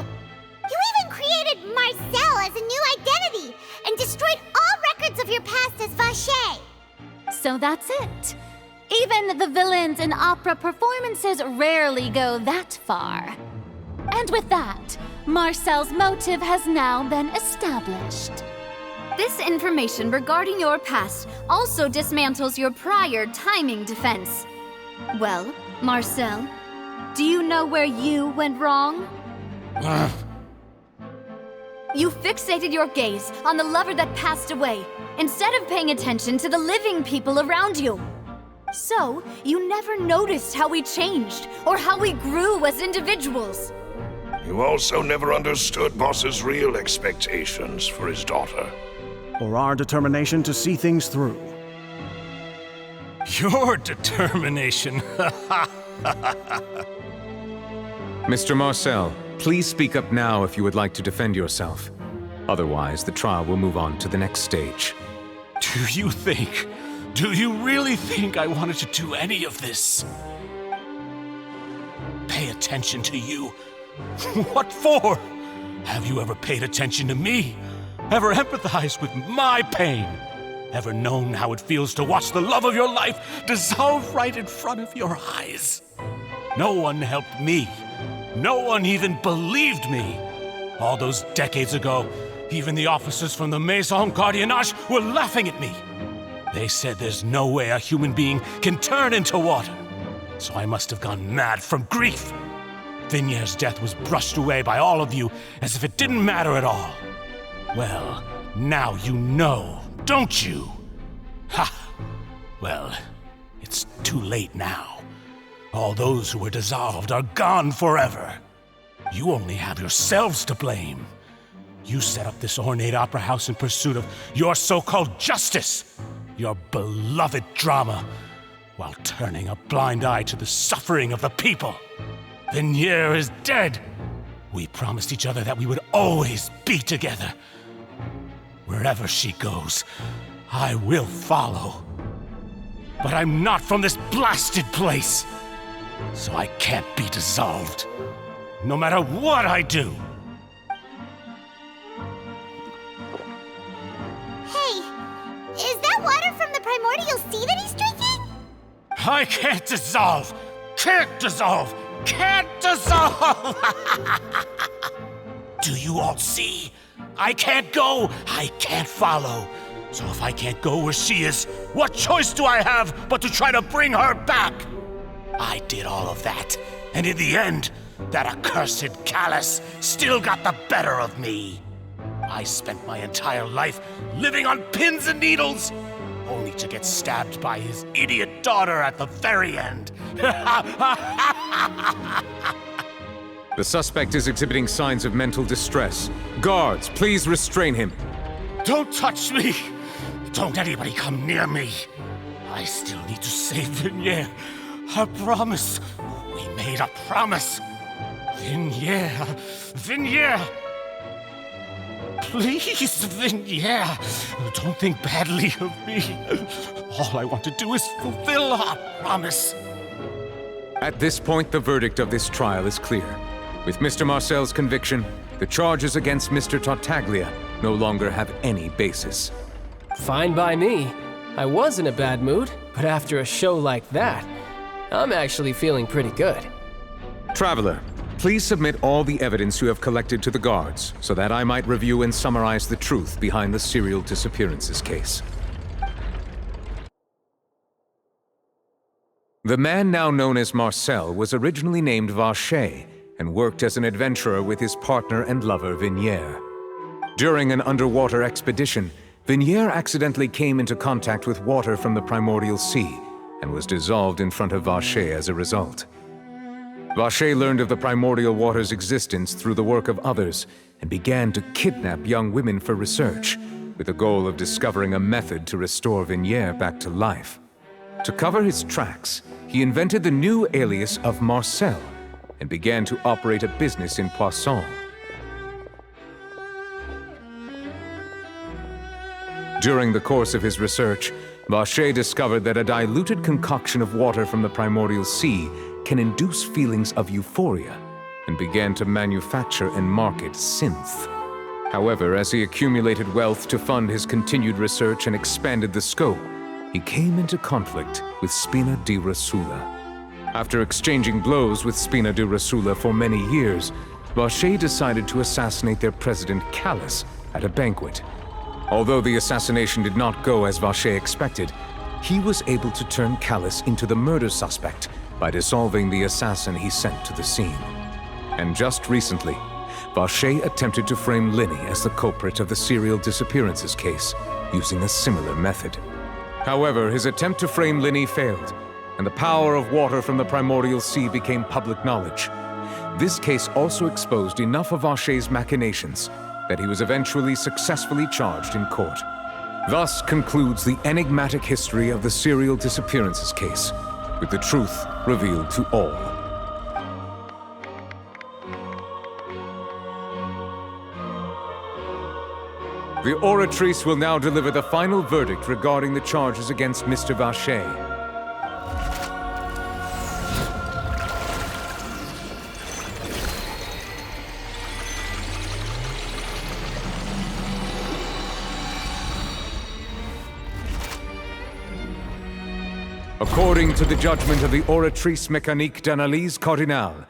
You even created Marcel as a new identity and destroyed all records of your past as Vashey! So that's it. Even the villains in opera performances rarely go that far. And with that, Marcel's motive has now been established. This information regarding your past also dismantles your prior timing defense. Well, Marcel, do you know where you went wrong? You fixated your gaze on the lover that passed away, instead of paying attention to the living people around you. So, you never noticed how we changed, or how we grew as individuals. You also never understood Boss's real expectations for his daughter. Or our determination to see things through. Your determination. Mr. Marcel, please speak up now if you would like to defend yourself. Otherwise, the trial will move on to the next stage. Do you really think I wanted to do any of this? Pay attention to you? What for? Have you ever paid attention to me? Ever empathized with my pain? Ever known how it feels to watch the love of your life dissolve right in front of your eyes? No one helped me. No one even believed me. All those decades ago, even the officers from the Maison Gardiennage were laughing at me. They said there's no way a human being can turn into water. So I must have gone mad from grief. Vinier's death was brushed away by all of you as if it didn't matter at all. Well, now you know, don't you? Ha! Well, it's too late now. All those who were dissolved are gone forever. You only have yourselves to blame. You set up this ornate opera house in pursuit of your so-called justice, your beloved drama, while turning a blind eye to the suffering of the people. Venier is dead. We promised each other that we would always be together. Wherever she goes, I will follow. But I'm not from this blasted place, so I can't be dissolved, no matter what I do. Hey, is that water from the primordial sea that he's drinking? I can't dissolve! Can't dissolve! Can't dissolve! Do you all see? I can't go, I can't follow. So if I can't go where she is, what choice do I have but to try to bring her back? I did all of that, and in the end, that accursed Callus still got the better of me. I spent my entire life living on pins and needles, only to get stabbed by his idiot daughter at the very end. The suspect is exhibiting signs of mental distress. Guards, please restrain him. Don't touch me! Don't anybody come near me! I still need to save Vignier. Her promise. We made a promise. Vignier! Please, Vignier! Don't think badly of me. All I want to do is fulfill our promise. At this point, the verdict of this trial is clear. With Mr. Marcel's conviction, the charges against Mr. Tartaglia no longer have any basis. Fine by me. I was in a bad mood, but after a show like that, I'm actually feeling pretty good. Traveler, please submit all the evidence you have collected to the guards, so that I might review and summarize the truth behind the serial disappearances case. The man now known as Marcel was originally named Vacher and worked as an adventurer with his partner and lover Vignier. During an underwater expedition, Vignier accidentally came into contact with water from the primordial sea and was dissolved in front of Vacher as a result. Vacher learned of the primordial water's existence through the work of others and began to kidnap young women for research, with the goal of discovering a method to restore Vignier back to life. To cover his tracks, he invented the new alias of Marcel and began to operate a business in Poisson. During the course of his research, Vacher discovered that a diluted concoction of water from the primordial sea can induce feelings of euphoria, and began to manufacture and market synth. However, as he accumulated wealth to fund his continued research and expanded the scope, he came into conflict with Spina di Rosula. After exchanging blows with Spina di Rosula for many years, Vacher decided to assassinate their president Callus at a banquet. Although the assassination did not go as Vacher expected, he was able to turn Callus into the murder suspect by dissolving the assassin he sent to the scene. And just recently, Vacher attempted to frame Linny as the culprit of the serial disappearances case, using a similar method. However, his attempt to frame Linny failed, and the power of water from the primordial sea became public knowledge. This case also exposed enough of Vacher's machinations that he was eventually successfully charged in court. Thus concludes the enigmatic history of the serial disappearances case, with the truth revealed to all. The Oratrice will now deliver the final verdict regarding the charges against Mr. Vacher. According to the judgment of the Oratrice Mécanique d'Analyse Cardinale,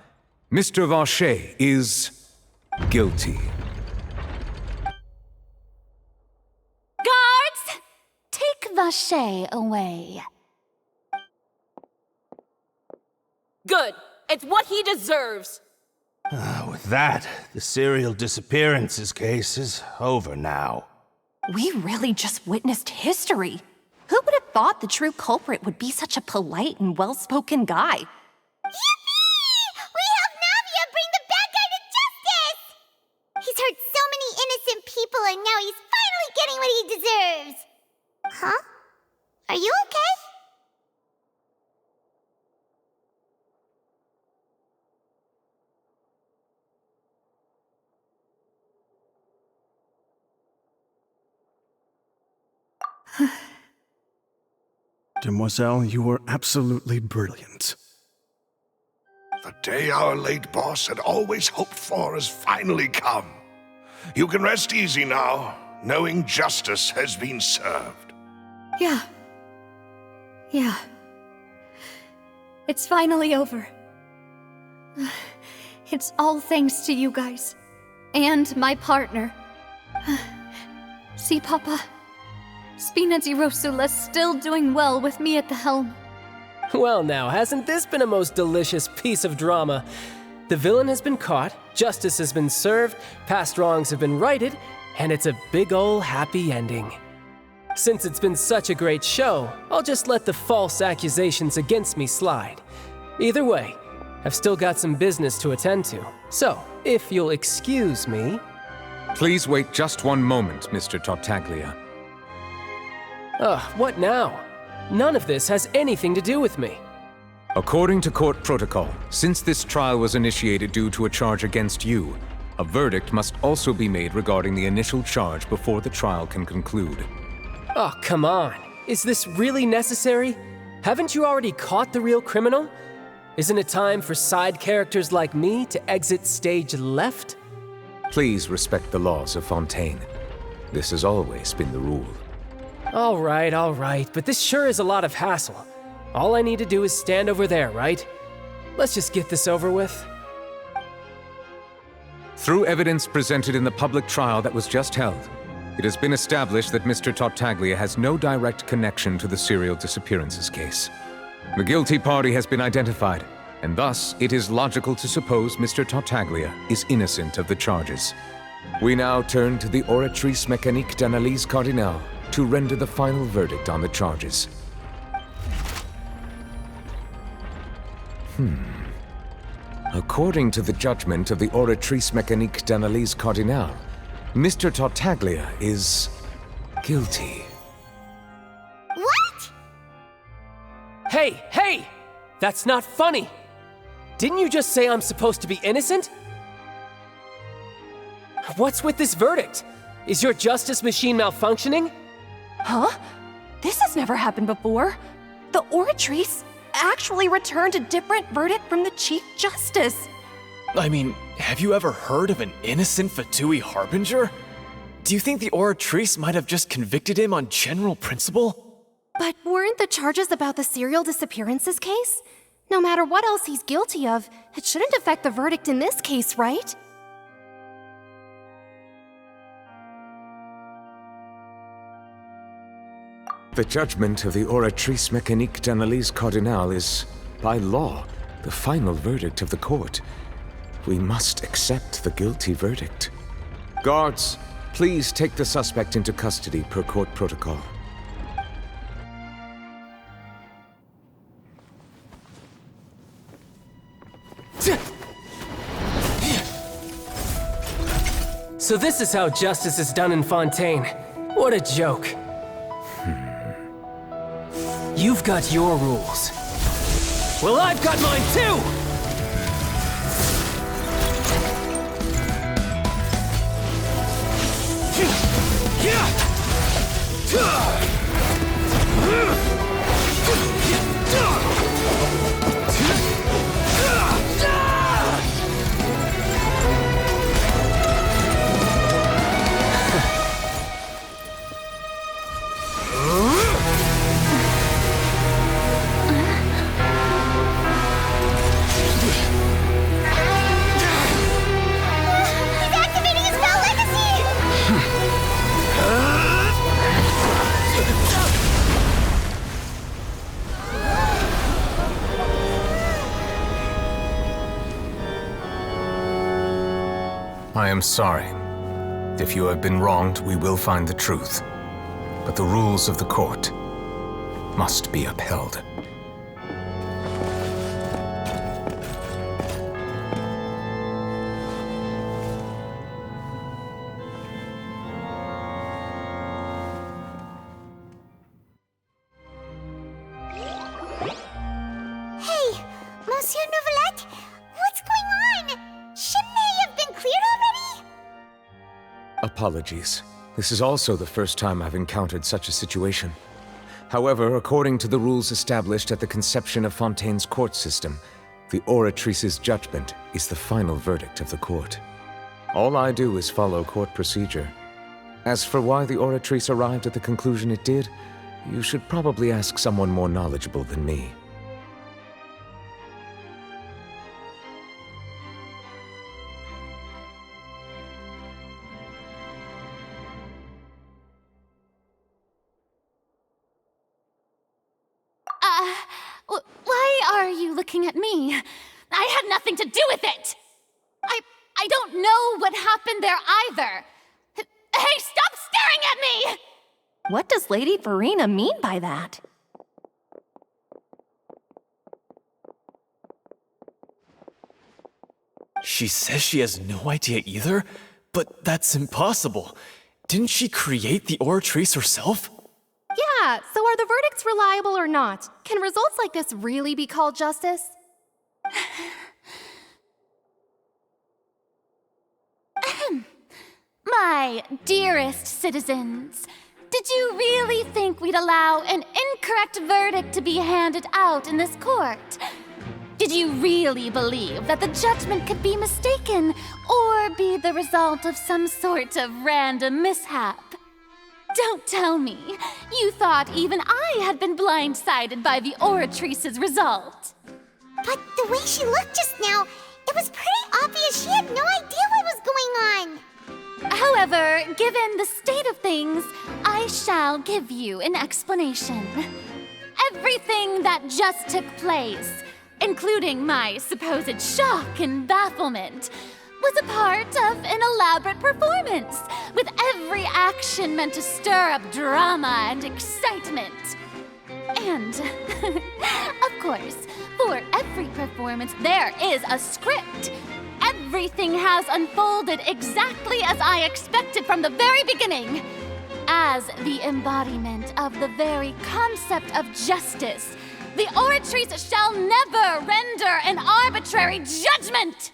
Mr. Vacher is guilty. Guards! Take Vacher away. Good. It's what he deserves. With that, the serial disappearances case is over now. We really just witnessed history. Who would have thought the true culprit would be such a polite and well-spoken guy? Yippee! We helped Navia bring the bad guy to justice! He's hurt so many innocent people and now he's finally getting what he deserves! Huh? Are you okay? Demoiselle, you were absolutely brilliant. The day our late boss had always hoped for has finally come. You can rest easy now, knowing justice has been served. Yeah. It's finally over. It's all thanks to you guys. And my partner. See, Papa? Spina di Rosula's still doing well with me at the helm. Well now, hasn't this been a most delicious piece of drama? The villain has been caught, justice has been served, past wrongs have been righted, and it's a big ol' happy ending. Since it's been such a great show, I'll just let the false accusations against me slide. Either way, I've still got some business to attend to. So, if you'll excuse me... Please wait just one moment, Mr. Tartaglia. What now? None of this has anything to do with me. According to court protocol, since this trial was initiated due to a charge against you, a verdict must also be made regarding the initial charge before the trial can conclude. Oh, come on. Is this really necessary? Haven't you already caught the real criminal? Isn't it time for side characters like me to exit stage left? Please respect the laws of Fontaine. This has always been the rule. All right, but this sure is a lot of hassle. All I need to do is stand over there, right? Let's just get this over with. Through evidence presented in the public trial that was just held, it has been established that Mr. Tartaglia has no direct connection to the serial disappearances case. The guilty party has been identified, and thus it is logical to suppose Mr. Tartaglia is innocent of the charges. We now turn to the Oratrice Mécanique d'Analyse Cardinale to render the final verdict on the charges. According to the judgment of the Oratrice Mécanique d'Analyse Cardinale, Mr. Tartaglia is guilty. What? Hey! That's not funny! Didn't you just say I'm supposed to be innocent? What's with this verdict? Is your justice machine malfunctioning? Huh? This has never happened before. The Oratrice actually returned a different verdict from the Chief Justice. I mean, have you ever heard of an innocent Fatui Harbinger? Do you think the Oratrice might have just convicted him on general principle? But weren't the charges about the serial disappearances case? No matter what else he's guilty of, it shouldn't affect the verdict in this case, right? The judgment of the Oratrice Mécanique d'Analyse Cardinale is, by law, the final verdict of the court. We must accept the guilty verdict. Guards, please take the suspect into custody per court protocol. So this is how justice is done in Fontaine. What a joke. You've got your rules. Well, I've got mine too! I am sorry. If you have been wronged, we will find the truth. But the rules of the court must be upheld. Hey, Monsieur Nouvelette, what's going on? Shouldn't they have been cleared already? Apologies. This is also the first time I've encountered such a situation. However, according to the rules established at the conception of Fontaine's court system, the Oratrice's judgment is the final verdict of the court. All I do is follow court procedure. As for why the Oratrice arrived at the conclusion it did, you should probably ask someone more knowledgeable than me. Why are you looking at me? I had nothing to do with it! I don't know what happened there either! Hey, stop staring at me! What does Lady Verena mean by that? She says she has no idea either? But that's impossible. Didn't she create the Oratrice herself? Yeah, so are the verdicts reliable or not? Can results like this really be called justice? My dearest citizens, did you really think we'd allow an incorrect verdict to be handed out in this court? Did you really believe that the judgment could be mistaken or be the result of some sort of random mishap? Don't tell me you thought even I had been blindsided by the Oratrice's result. But the way she looked just now, it was pretty obvious she had no idea what was going on. However, given the state of things, I shall give you an explanation. Everything that just took place, including my supposed shock and bafflement, was a part of an elaborate performance, with every action meant to stir up drama and excitement. And, of course, for every performance, there is a script. Everything has unfolded exactly as I expected from the very beginning. As the embodiment of the very concept of justice, the Oratrice shall never render an arbitrary judgment!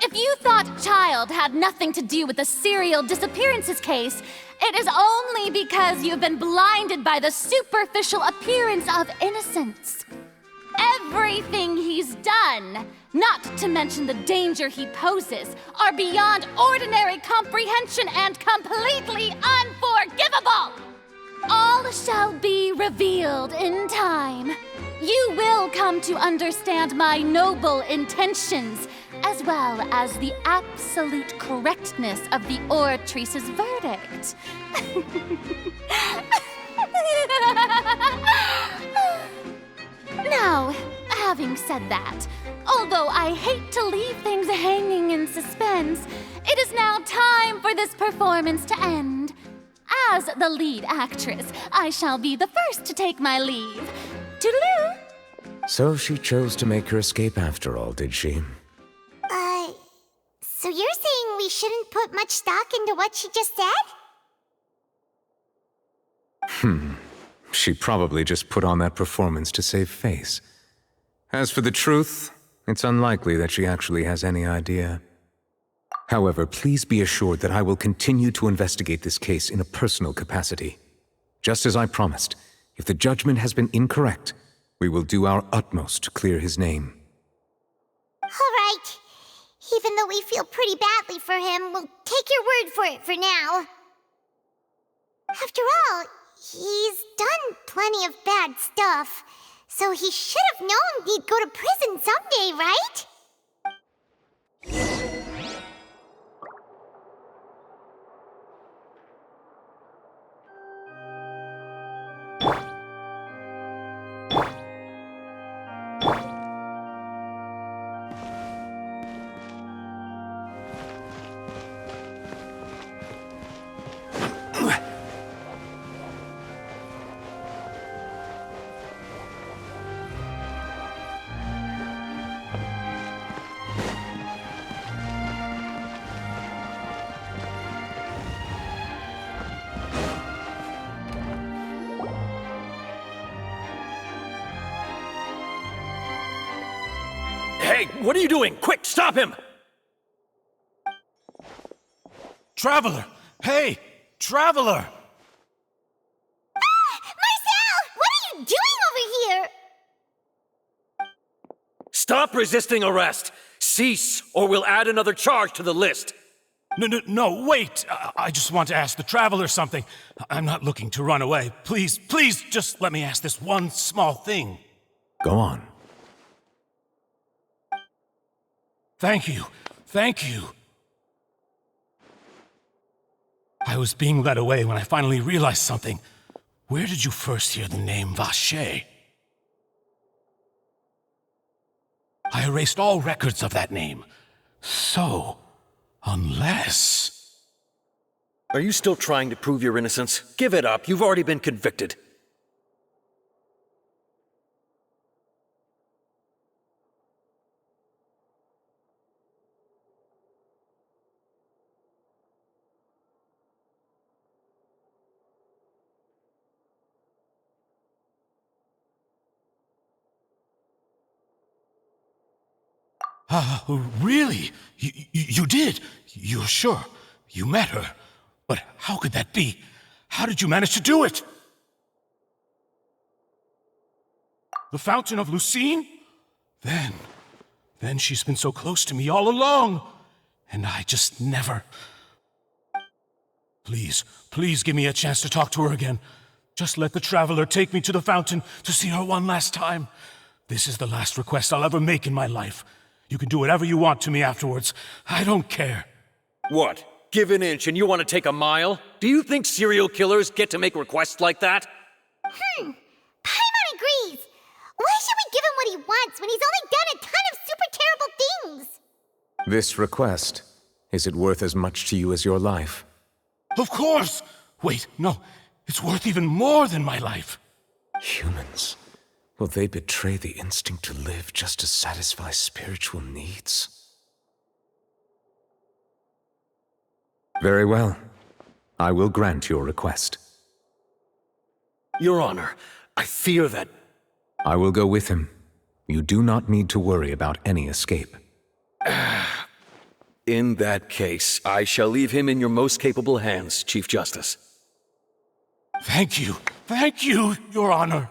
If you thought Child had nothing to do with the serial disappearances case, it is only because you've been blinded by the superficial appearance of innocence. Everything he's done, not to mention the danger he poses, are beyond ordinary comprehension and completely unforgivable! All shall be revealed in time. You will come to understand my noble intentions, as well as the absolute correctness of the Oratrice's verdict. Now, having said that, although I hate to leave things hanging in suspense, it is now time for this performance to end. As the lead actress, I shall be the first to take my leave. Toodaloo! So she chose to make her escape after all, did she? So you're saying we shouldn't put much stock into what she just said? She probably just put on that performance to save face. As for the truth, it's unlikely that she actually has any idea. However, please be assured that I will continue to investigate this case in a personal capacity. Just as I promised, if the judgment has been incorrect, we will do our utmost to clear his name. All right. Even though we feel pretty badly for him, we'll take your word for it for now. After all, he's done plenty of bad stuff, so he should have known he'd go to prison someday, right? Hey, what are you doing? Quick, stop him! Traveler! Hey! Traveler! Marcel! What are you doing over here? Stop resisting arrest! Cease, or we'll add another charge to the list! No, wait! I just want to ask the Traveler something. I'm not looking to run away. Please, just let me ask this one small thing. Go on. Thank you. I was being led away when I finally realized something. Where did you first hear the name Vacher? I erased all records of that name. So, unless... Are you still trying to prove your innocence? Give it up. You've already been convicted. Really? You did? You're sure? You met her? But how could that be? How did you manage to do it? The Fountain of Lucine? Then she's been so close to me all along. And I just never... Please give me a chance to talk to her again. Just let the Traveler take me to the fountain to see her one last time. This is the last request I'll ever make in my life. You can do whatever you want to me afterwards. I don't care. What? Give an inch and you want to take a mile? Do you think serial killers get to make requests like that? Paimon agrees. Why should we give him what he wants when he's only done a ton of super terrible things? This request, is it worth as much to you as your life? Of course! Wait, no. It's worth even more than my life. Humans. Will they betray the instinct to live just to satisfy spiritual needs? Very well. I will grant your request. Your Honor, I fear that... I will go with him. You do not need to worry about any escape. In that case, I shall leave him in your most capable hands, Chief Justice. Thank you, Your Honor.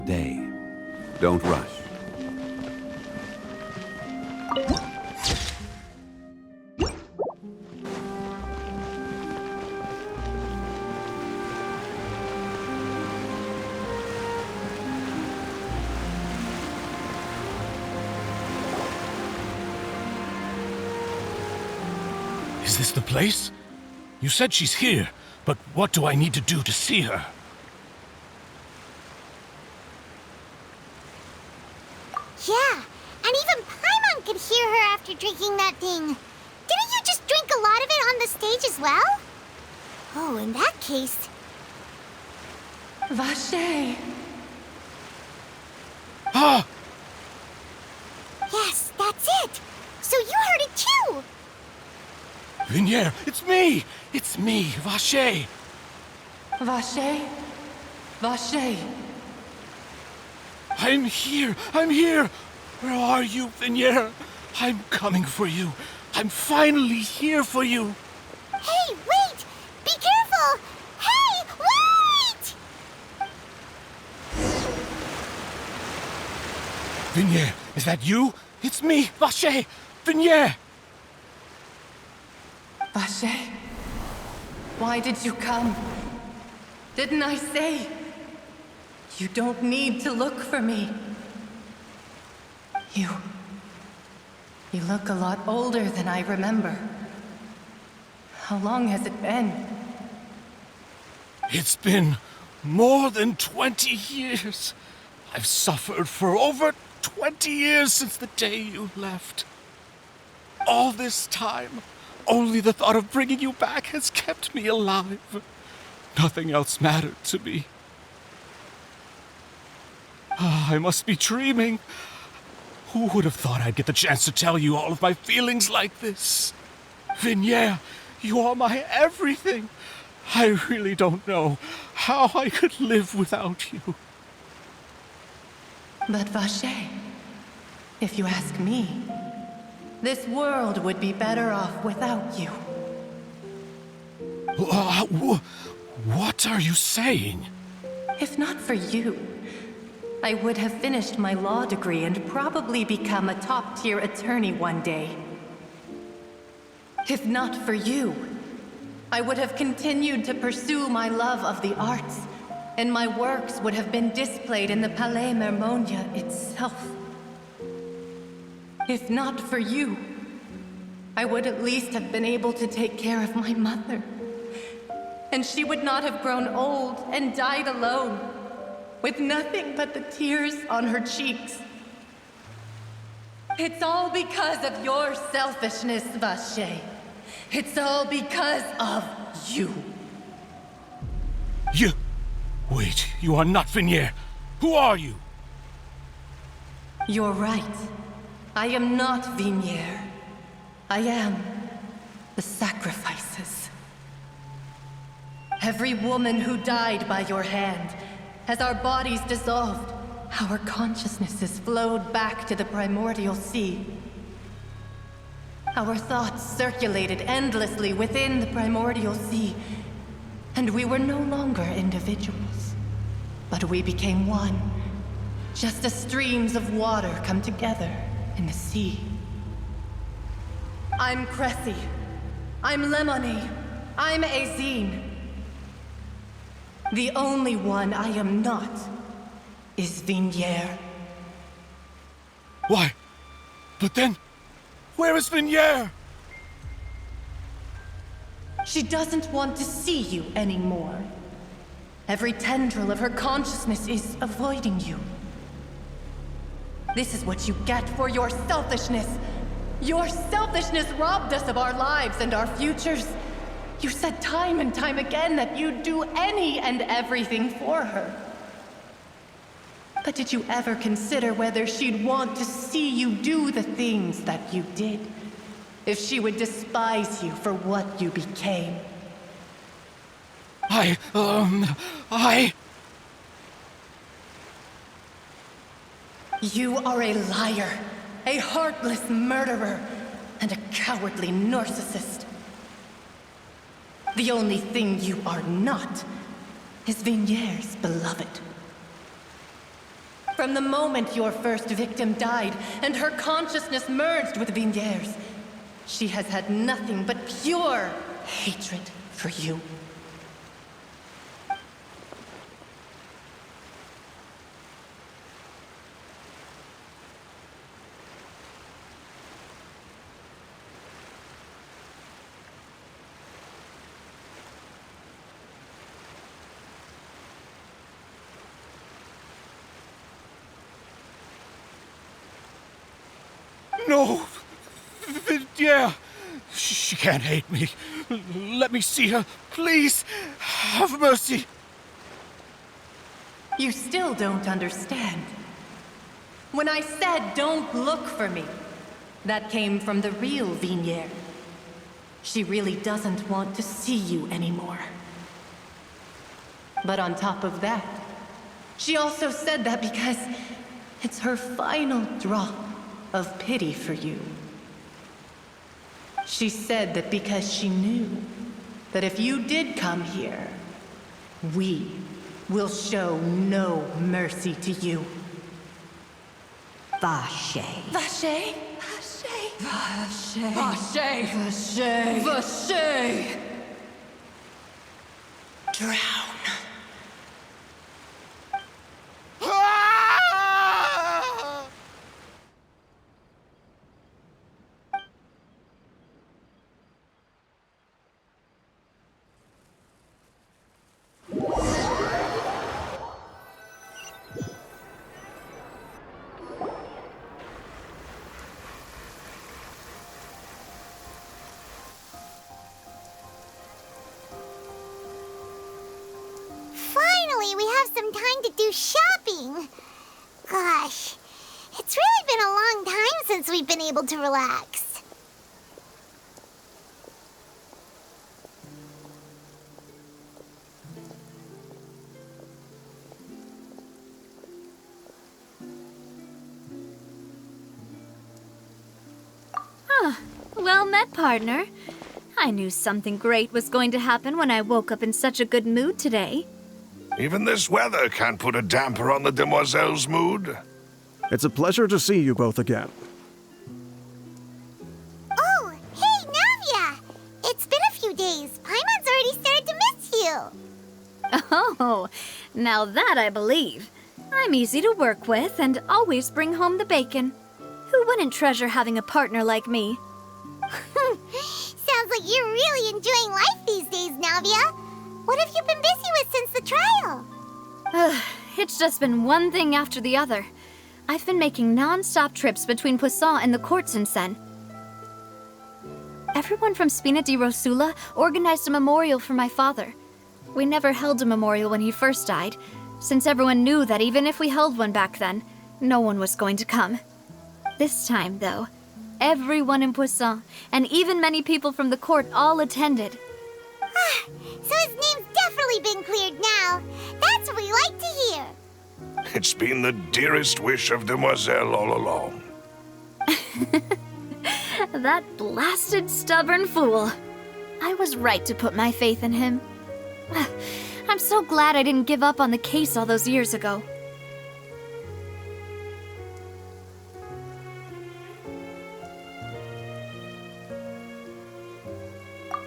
Day. Don't rush. Is this the place? You said she's here, but what do I need to do to see her? Yeah, and even Paimon could hear her after drinking that thing. Didn't you just drink a lot of it on the stage as well? Oh, in that case... Vache! Ah! Yes, that's it! So you heard it too! Vignier, it's me! It's me, Vache! Vache? Vache! I'm here! Where are you, Vignier? I'm coming for you. I'm finally here for you. Hey, wait! Be careful! Hey, wait! Vignier, is that you? It's me, Vache! Vignier! Vache? Why did you come? Didn't I say? You don't need to look for me. You look a lot older than I remember. How long has it been? It's been more than 20 years. I've suffered for over 20 years since the day you left. All this time, only the thought of bringing you back has kept me alive. Nothing else mattered to me. I must be dreaming. Who would have thought I'd get the chance to tell you all of my feelings like this? Vignier, you are my everything. I really don't know how I could live without you. But Vacher, if you ask me, this world would be better off without you. What are you saying? If not for you, I would have finished my law degree and probably become a top-tier attorney one day. If not for you, I would have continued to pursue my love of the arts, and my works would have been displayed in the Palais Mermonia itself. If not for you, I would at least have been able to take care of my mother. And she would not have grown old and died alone, with nothing but the tears on her cheeks. It's all because of your selfishness, Vacher. It's all because of you. You... Wait, you are not Vignier. Who are you? You're right. I am not Vignier. I am the sacrifices. Every woman who died by your hand, as our bodies dissolved, our consciousnesses flowed back to the primordial sea. Our thoughts circulated endlessly within the primordial sea, and we were no longer individuals, but we became one, just as streams of water come together in the sea. I'm Cressy. I'm Lemony. I'm Azine. The only one I am not is Vignier. Why? But then, where is Vignier? She doesn't want to see you anymore. Every tendril of her consciousness is avoiding you. This is what you get for your selfishness. Your selfishness robbed us of our lives and our futures. You said time and time again that you'd do any and everything for her. But did you ever consider whether she'd want to see you do the things that you did? If she would despise you for what you became? You are a liar, a heartless murderer, and a cowardly narcissist. The only thing you are not is Vignier's beloved. From the moment your first victim died and her consciousness merged with Vignier's, she has had nothing but pure hatred for you. No! Vignier! She can't hate me. Let me see her, please. Have mercy. You still don't understand. When I said don't look for me, that came from the real Vignier. She really doesn't want to see you anymore. But on top of that, she also said that because it's her final drop of pity for you. She said that because she knew that if you did come here, we will show no mercy to you. Vacher. Vacher? Vacher. Vacher. Vacher. Vacher. Drown. Finally, we have some time to do shopping. Gosh, it's really been been a long time since we've been able to relax. Well met, partner. I knew something great was going to happen when I woke up in such a good mood today. Even this weather can't put a damper on the demoiselle's mood. It's a pleasure to see you both again. Oh, hey, Navia! It's been a few days. Paimon's already started to miss you. Oh, now that I believe. I'm easy to work with and always bring home the bacon. Who wouldn't treasure having a partner like me? Sounds like you're really enjoying life these days, Navia. What have you been busy with since the trial? It's just been one thing after the other. I've been making non-stop trips between Poisson and the courts in Sen. Everyone from Spina di Rosula organized a memorial for my father. We never held a memorial when he first died, since everyone knew that even if we held one back then, no one was going to come. This time, though, everyone in Poisson, and even many people from the court, all attended. So his name's definitely been cleared now. That's what we like to hear. It's been the dearest wish of Demoiselle all along. That blasted stubborn fool. I was right to put my faith in him. I'm so glad I didn't give up on the case all those years ago.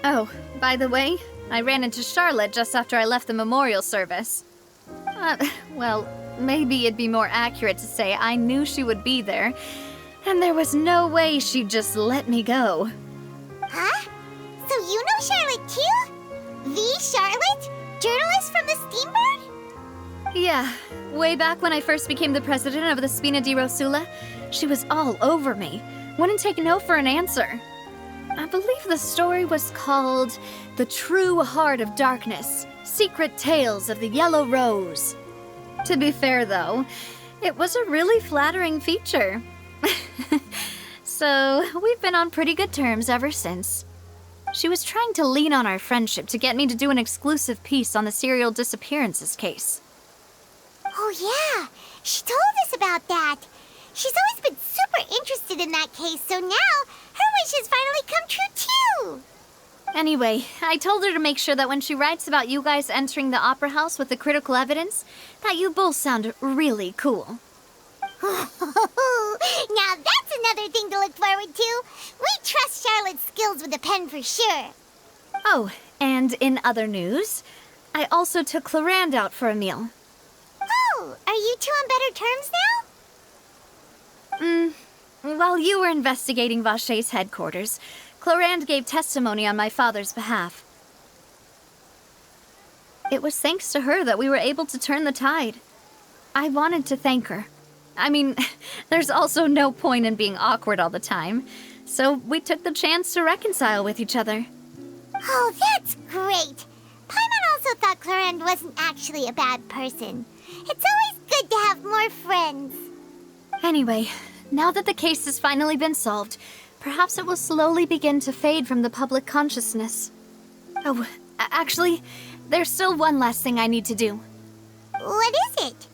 Oh, by the way, I ran into Charlotte just after I left the memorial service. Well, maybe it'd be more accurate to say I knew she would be there, and there was no way she'd just let me go. Huh? So you know Charlotte too? The Charlotte? Journalist from the Steambird? Yeah, way back when I first became the president of the Spina di Rosula, she was all over me. Wouldn't take no for an answer. I believe the story was called The True Heart of Darkness, Secret Tales of the Yellow Rose. To be fair, though, it was a really flattering feature. So, we've been on pretty good terms ever since. She was trying to lean on our friendship to get me to do an exclusive piece on the serial disappearances case. Oh yeah, she told us about that. She's always been super interested in that case, so now her wish has finally come true too. Anyway, I told her to make sure that when she writes about you guys entering the opera house with the critical evidence, that you both sound really cool. Now that's another thing to look forward to. We trust Charlotte's skills with a pen for sure. Oh, and in other news, I also took Clarande out for a meal. Oh, are you two on better terms now? While you were investigating Vaché's headquarters, Clarande gave testimony on my father's behalf. It was thanks to her that we were able to turn the tide. I wanted to thank her. I mean, there's also no point in being awkward all the time, so we took the chance to reconcile with each other. Oh, that's great. Paimon also thought Clarande wasn't actually a bad person. It's always good to have more friends. Anyway, now that the case has finally been solved, perhaps it will slowly begin to fade from the public consciousness. Oh, actually, there's still one last thing I need to do. What is it?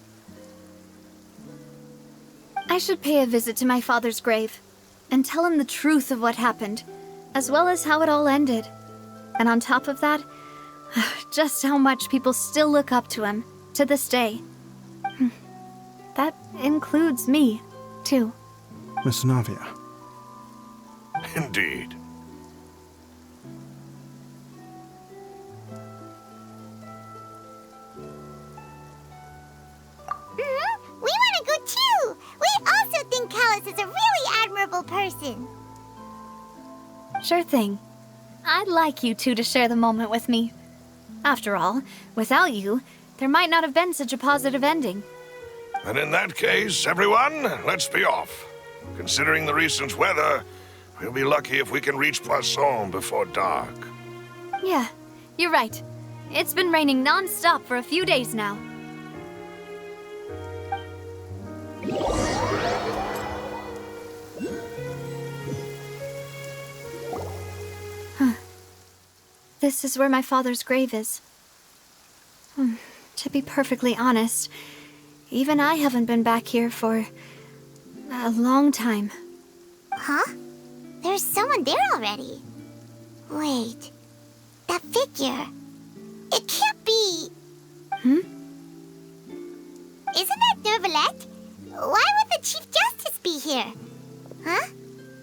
I should pay a visit to my father's grave and tell him the truth of what happened, as well as how it all ended. And on top of that, just how much people still look up to him to this day. That includes me, too. Miss Navia. Indeed. We want to go too! We also think Callus is a really admirable person. Sure thing. I'd like you two to share the moment with me. After all, without you, there might not have been such a positive ending. And in that case, everyone, let's be off. Considering the recent weather, we'll be lucky if we can reach Poisson before dark. Yeah, you're right. It's been raining non-stop for a few days now. this is where my father's grave is. To be perfectly honest, even I haven't been back here for a long time. Huh? There's someone there already. Wait, that figure. It can't be. Isn't that Nervalette? Why would the Chief Justice be here? Huh?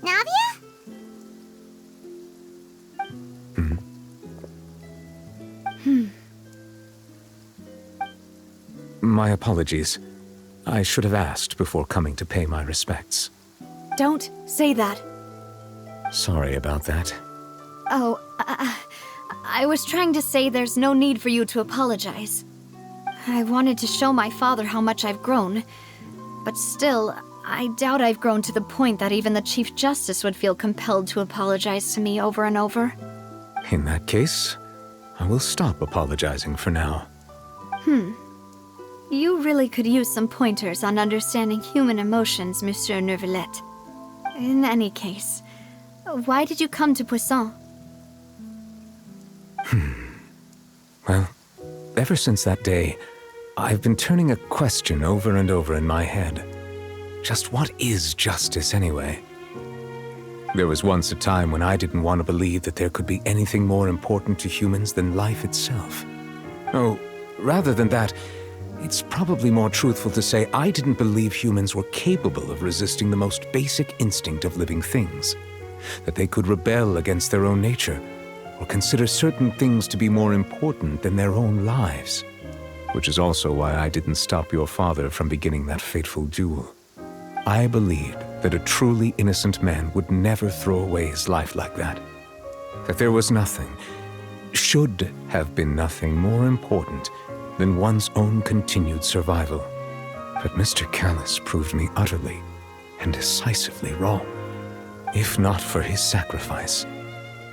Navia? My apologies. I should have asked before coming to pay my respects. Don't say that. Sorry about that. Oh, I was trying to say there's no need for you to apologize. I wanted to show my father how much I've grown, but still, I doubt I've grown to the point that even the Chief Justice would feel compelled to apologize to me over and over. In that case, I will stop apologizing for now. You really could use some pointers on understanding human emotions, Monsieur Nervalette. In any case, why did you come to Poisson? Well, ever since that day, I've been turning a question over and over in my head. Just what is justice anyway? There was once a time when I didn't want to believe that there could be anything more important to humans than life itself. Oh, rather than that, it's probably more truthful to say I didn't believe humans were capable of resisting the most basic instinct of living things. That they could rebel against their own nature, or consider certain things to be more important than their own lives. Which is also why I didn't stop your father from beginning that fateful duel. I believed that a truly innocent man would never throw away his life like that. That there was nothing, should have been nothing more important than one's own continued survival. But Mr. Callis proved me utterly and decisively wrong. If not for his sacrifice,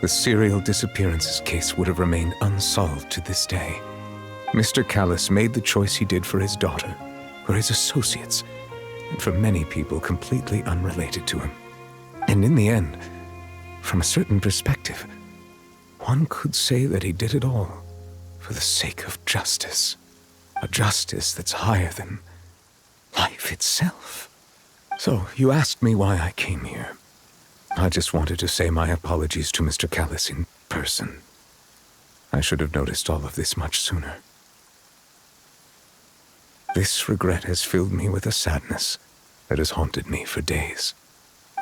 the serial disappearances case would have remained unsolved to this day. Mr. Callis made the choice he did for his daughter, for his associates, and for many people completely unrelated to him. And in the end, from a certain perspective, one could say that he did it all for the sake of justice. A justice that's higher than life itself. So, you asked me why I came here. I just wanted to say my apologies to Mr. Callis in person. I should have noticed all of this much sooner. This regret has filled me with a sadness that has haunted me for days.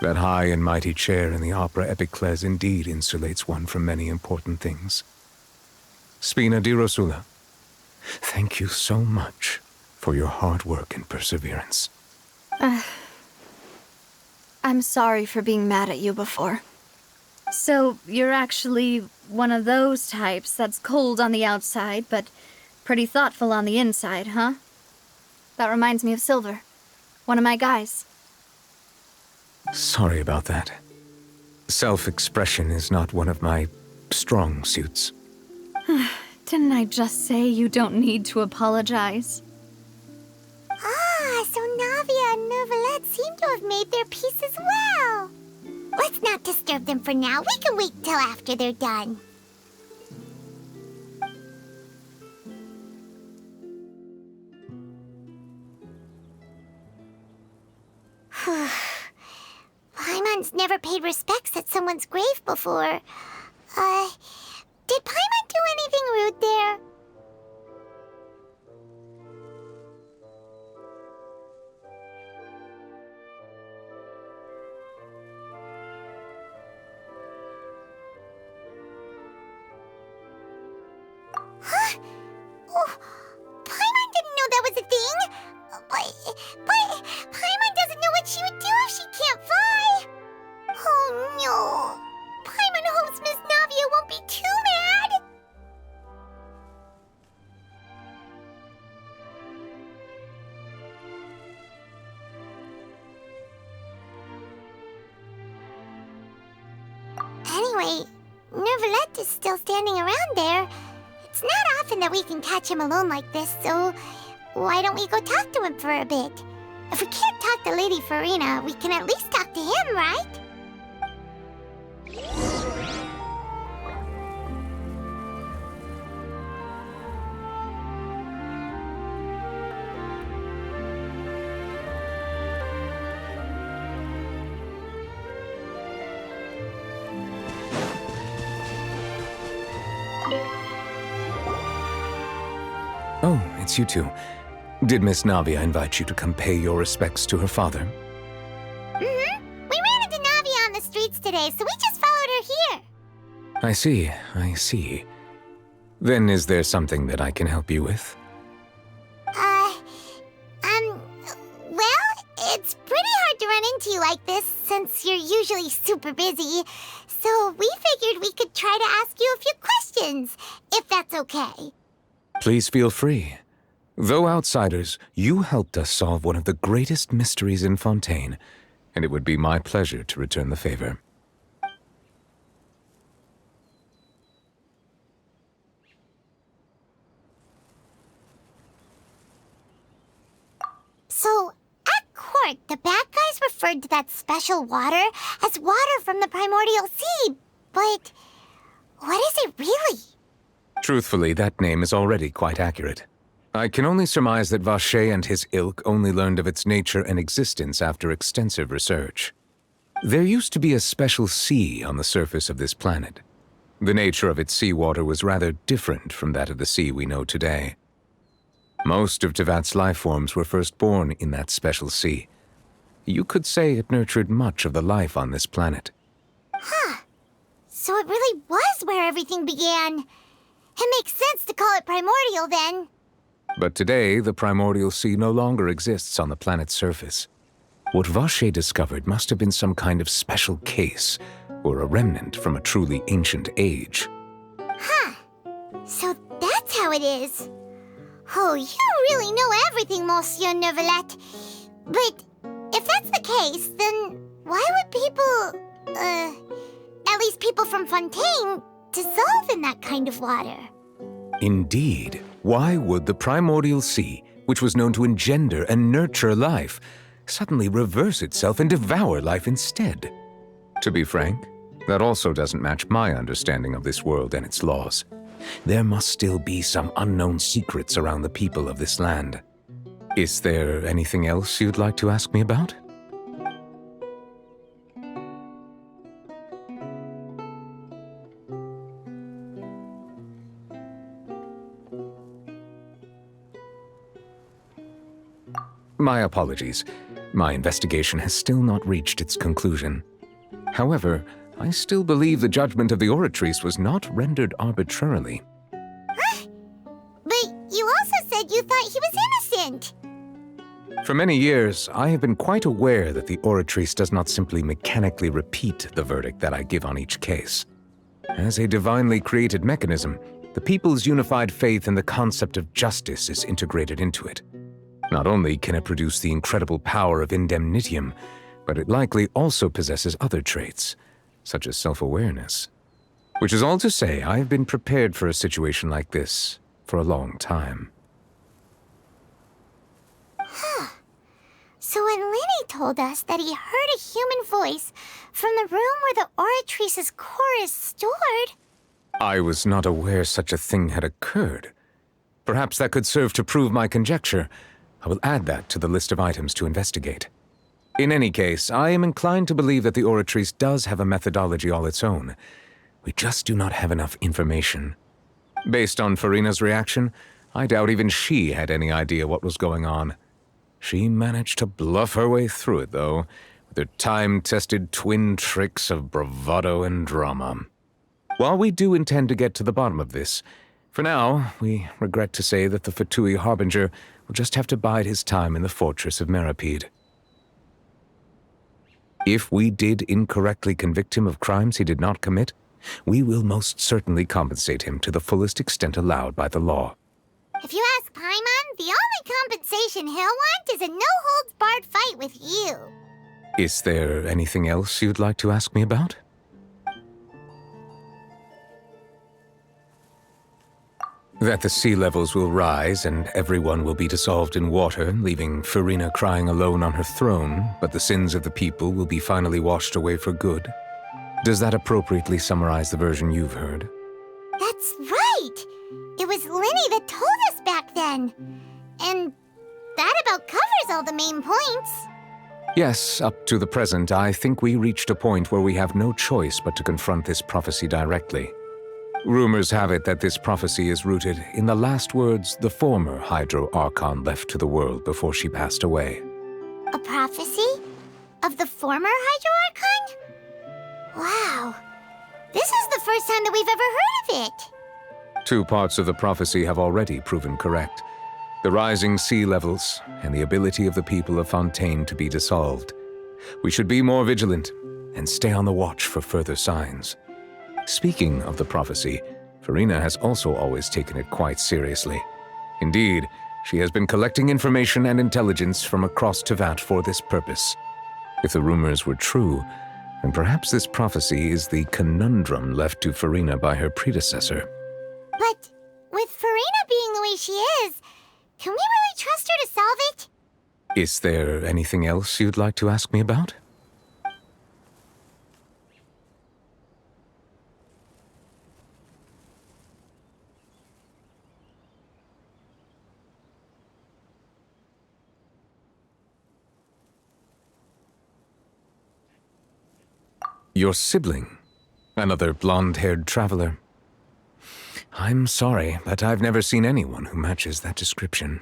That high and mighty chair in the Opera Epiclese indeed insulates one from many important things. Spina di Rosula, thank you so much for your hard work and perseverance. I'm sorry for being mad at you before. So, you're actually one of those types that's cold on the outside, but pretty thoughtful on the inside, huh? That reminds me of Silver, one of my guys. Sorry about that. Self-expression is not one of my strong suits. Didn't I just say you don't need to apologize? Ah, so Navia and Nervalette seem to have made their peace as well. Let's not disturb them for now. We can wait till after they're done. Paimon's never paid respects at someone's grave before. Did Paimon do anything rude there? Huh? Oh, Paimon didn't know that was a thing. But Paimon doesn't know what she would do if she can't fly. Oh no. Paimon hopes Miss Navia won't be too mad. Anyway, Nervalette is still standing around there. It's not often that we can catch him alone like this, so why don't we go talk to him for a bit? If we can't talk to Lady Farina, we can at least talk to him, right? it's you two. Did Miss Navia invite you to come pay your respects to her father? Mm-hmm. We ran into Navia on the streets today, so we just followed her here. I see. Then is there something that I can help you with? Well, it's pretty hard to run into you like this since you're usually super busy. So we figured we could try to ask you a few questions, if that's okay. Please feel free. Though outsiders, you helped us solve one of the greatest mysteries in Fontaine, and it would be my pleasure to return the favor. So, at court, the bad guys referred to that special water as water from the primordial sea, but what is it really? Truthfully, that name is already quite accurate. I can only surmise that Vacher and his ilk only learned of its nature and existence after extensive research. There used to be a special sea on the surface of this planet. The nature of its seawater was rather different from that of the sea we know today. Most of Teyvat's life forms were first born in that special sea. You could say it nurtured much of the life on this planet. Huh. So it really was where everything began. It makes sense to call it primordial then. But today, the primordial sea no longer exists on the planet's surface. What Vacher discovered must have been some kind of special case, or a remnant from a truly ancient age. Huh. So that's how it is. Oh, you really know everything, Monsieur Neuvillette. But if that's the case, then why would people, at least people from Fontaine, dissolve in that kind of water? Indeed. Why would the primordial sea, which was known to engender and nurture life, suddenly reverse itself and devour life instead? To be frank, that also doesn't match my understanding of this world and its laws. There must still be some unknown secrets around the people of this land. Is there anything else you'd like to ask me about? My apologies. My investigation has still not reached its conclusion. However, I still believe the judgment of the Oratrice was not rendered arbitrarily. Huh? But you also said you thought he was innocent. For many years, I have been quite aware that the Oratrice does not simply mechanically repeat the verdict that I give on each case. As a divinely created mechanism, the people's unified faith in the concept of justice is integrated into it. Not only can it produce the incredible power of indemnitium, but it likely also possesses other traits, such as self-awareness. Which is all to say, I have been prepared for a situation like this for a long time. Huh. So when Lenny told us that he heard a human voice from the room where the Oratrice's core is stored... I was not aware such a thing had occurred. Perhaps that could serve to prove my conjecture. I will add that to the list of items to investigate. In any case, I am inclined to believe that the Oratrice does have a methodology all its own. We just do not have enough information. Based on Farina's reaction, I doubt even she had any idea what was going on. She managed to bluff her way through it, though, with her time-tested twin tricks of bravado and drama. While we do intend to get to the bottom of this, for now, we regret to say that the Fatui Harbinger will just have to bide his time in the fortress of Meripede. If we did incorrectly convict him of crimes he did not commit, we will most certainly compensate him to the fullest extent allowed by the law. If you ask Paimon, the only compensation he'll want is a no-holds-barred fight with you. Is there anything else you'd like to ask me about? That the sea levels will rise and everyone will be dissolved in water, leaving Farina crying alone on her throne, but the sins of the people will be finally washed away for good. Does that appropriately summarize the version you've heard? That's right! It was Lenny that told us back then. And that about covers all the main points. Yes, up to the present, I think we reached a point where we have no choice but to confront this prophecy directly. Rumors have it that this prophecy is rooted in the last words the former Hydro Archon left to the world before she passed away. A prophecy? Of the former Hydro Archon? Wow. This is the first time that we've ever heard of it. 2 parts of the prophecy have already proven correct. The rising sea levels and the ability of the people of Fontaine to be dissolved. We should be more vigilant and stay on the watch for further signs. Speaking of the prophecy, Farina has also always taken it quite seriously. Indeed, she has been collecting information and intelligence from across Teyvat for this purpose. If the rumors were true, then perhaps this prophecy is the conundrum left to Farina by her predecessor. But with Farina being the way she is, can we really trust her to solve it? Is there anything else you'd like to ask me about? Your sibling? Another blonde-haired traveler? I'm sorry, but I've never seen anyone who matches that description.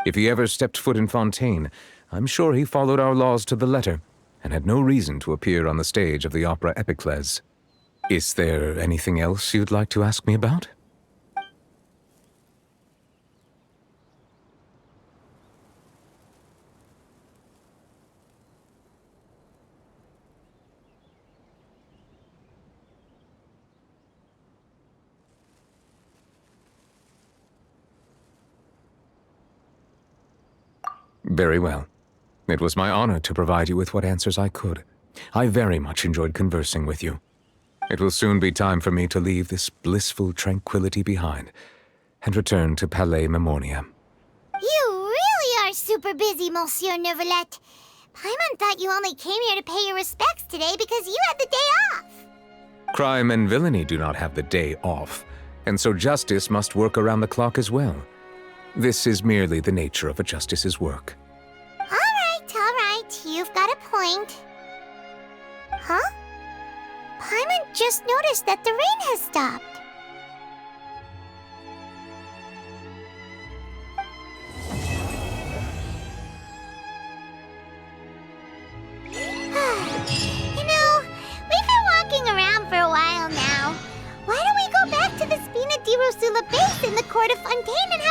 If he ever stepped foot in Fontaine, I'm sure he followed our laws to the letter, and had no reason to appear on the stage of the opera Epiclese. Is there anything else you'd like to ask me about? Very well. It was my honor to provide you with what answers I could. I very much enjoyed conversing with you. It will soon be time for me to leave this blissful tranquility behind and return to Palais Memornia. You really are super busy, Monsieur Neuvillette. Paimon thought you only came here to pay your respects today because you had the day off. Crime and villainy do not have the day off, and so justice must work around the clock as well. This is merely the nature of a justice's work. All right, you've got a point. Huh? Paimon just noticed that the rain has stopped. You know, we've been walking around for a while now. Why don't we go back to the Spina di Rosula base in the court of Fontaine and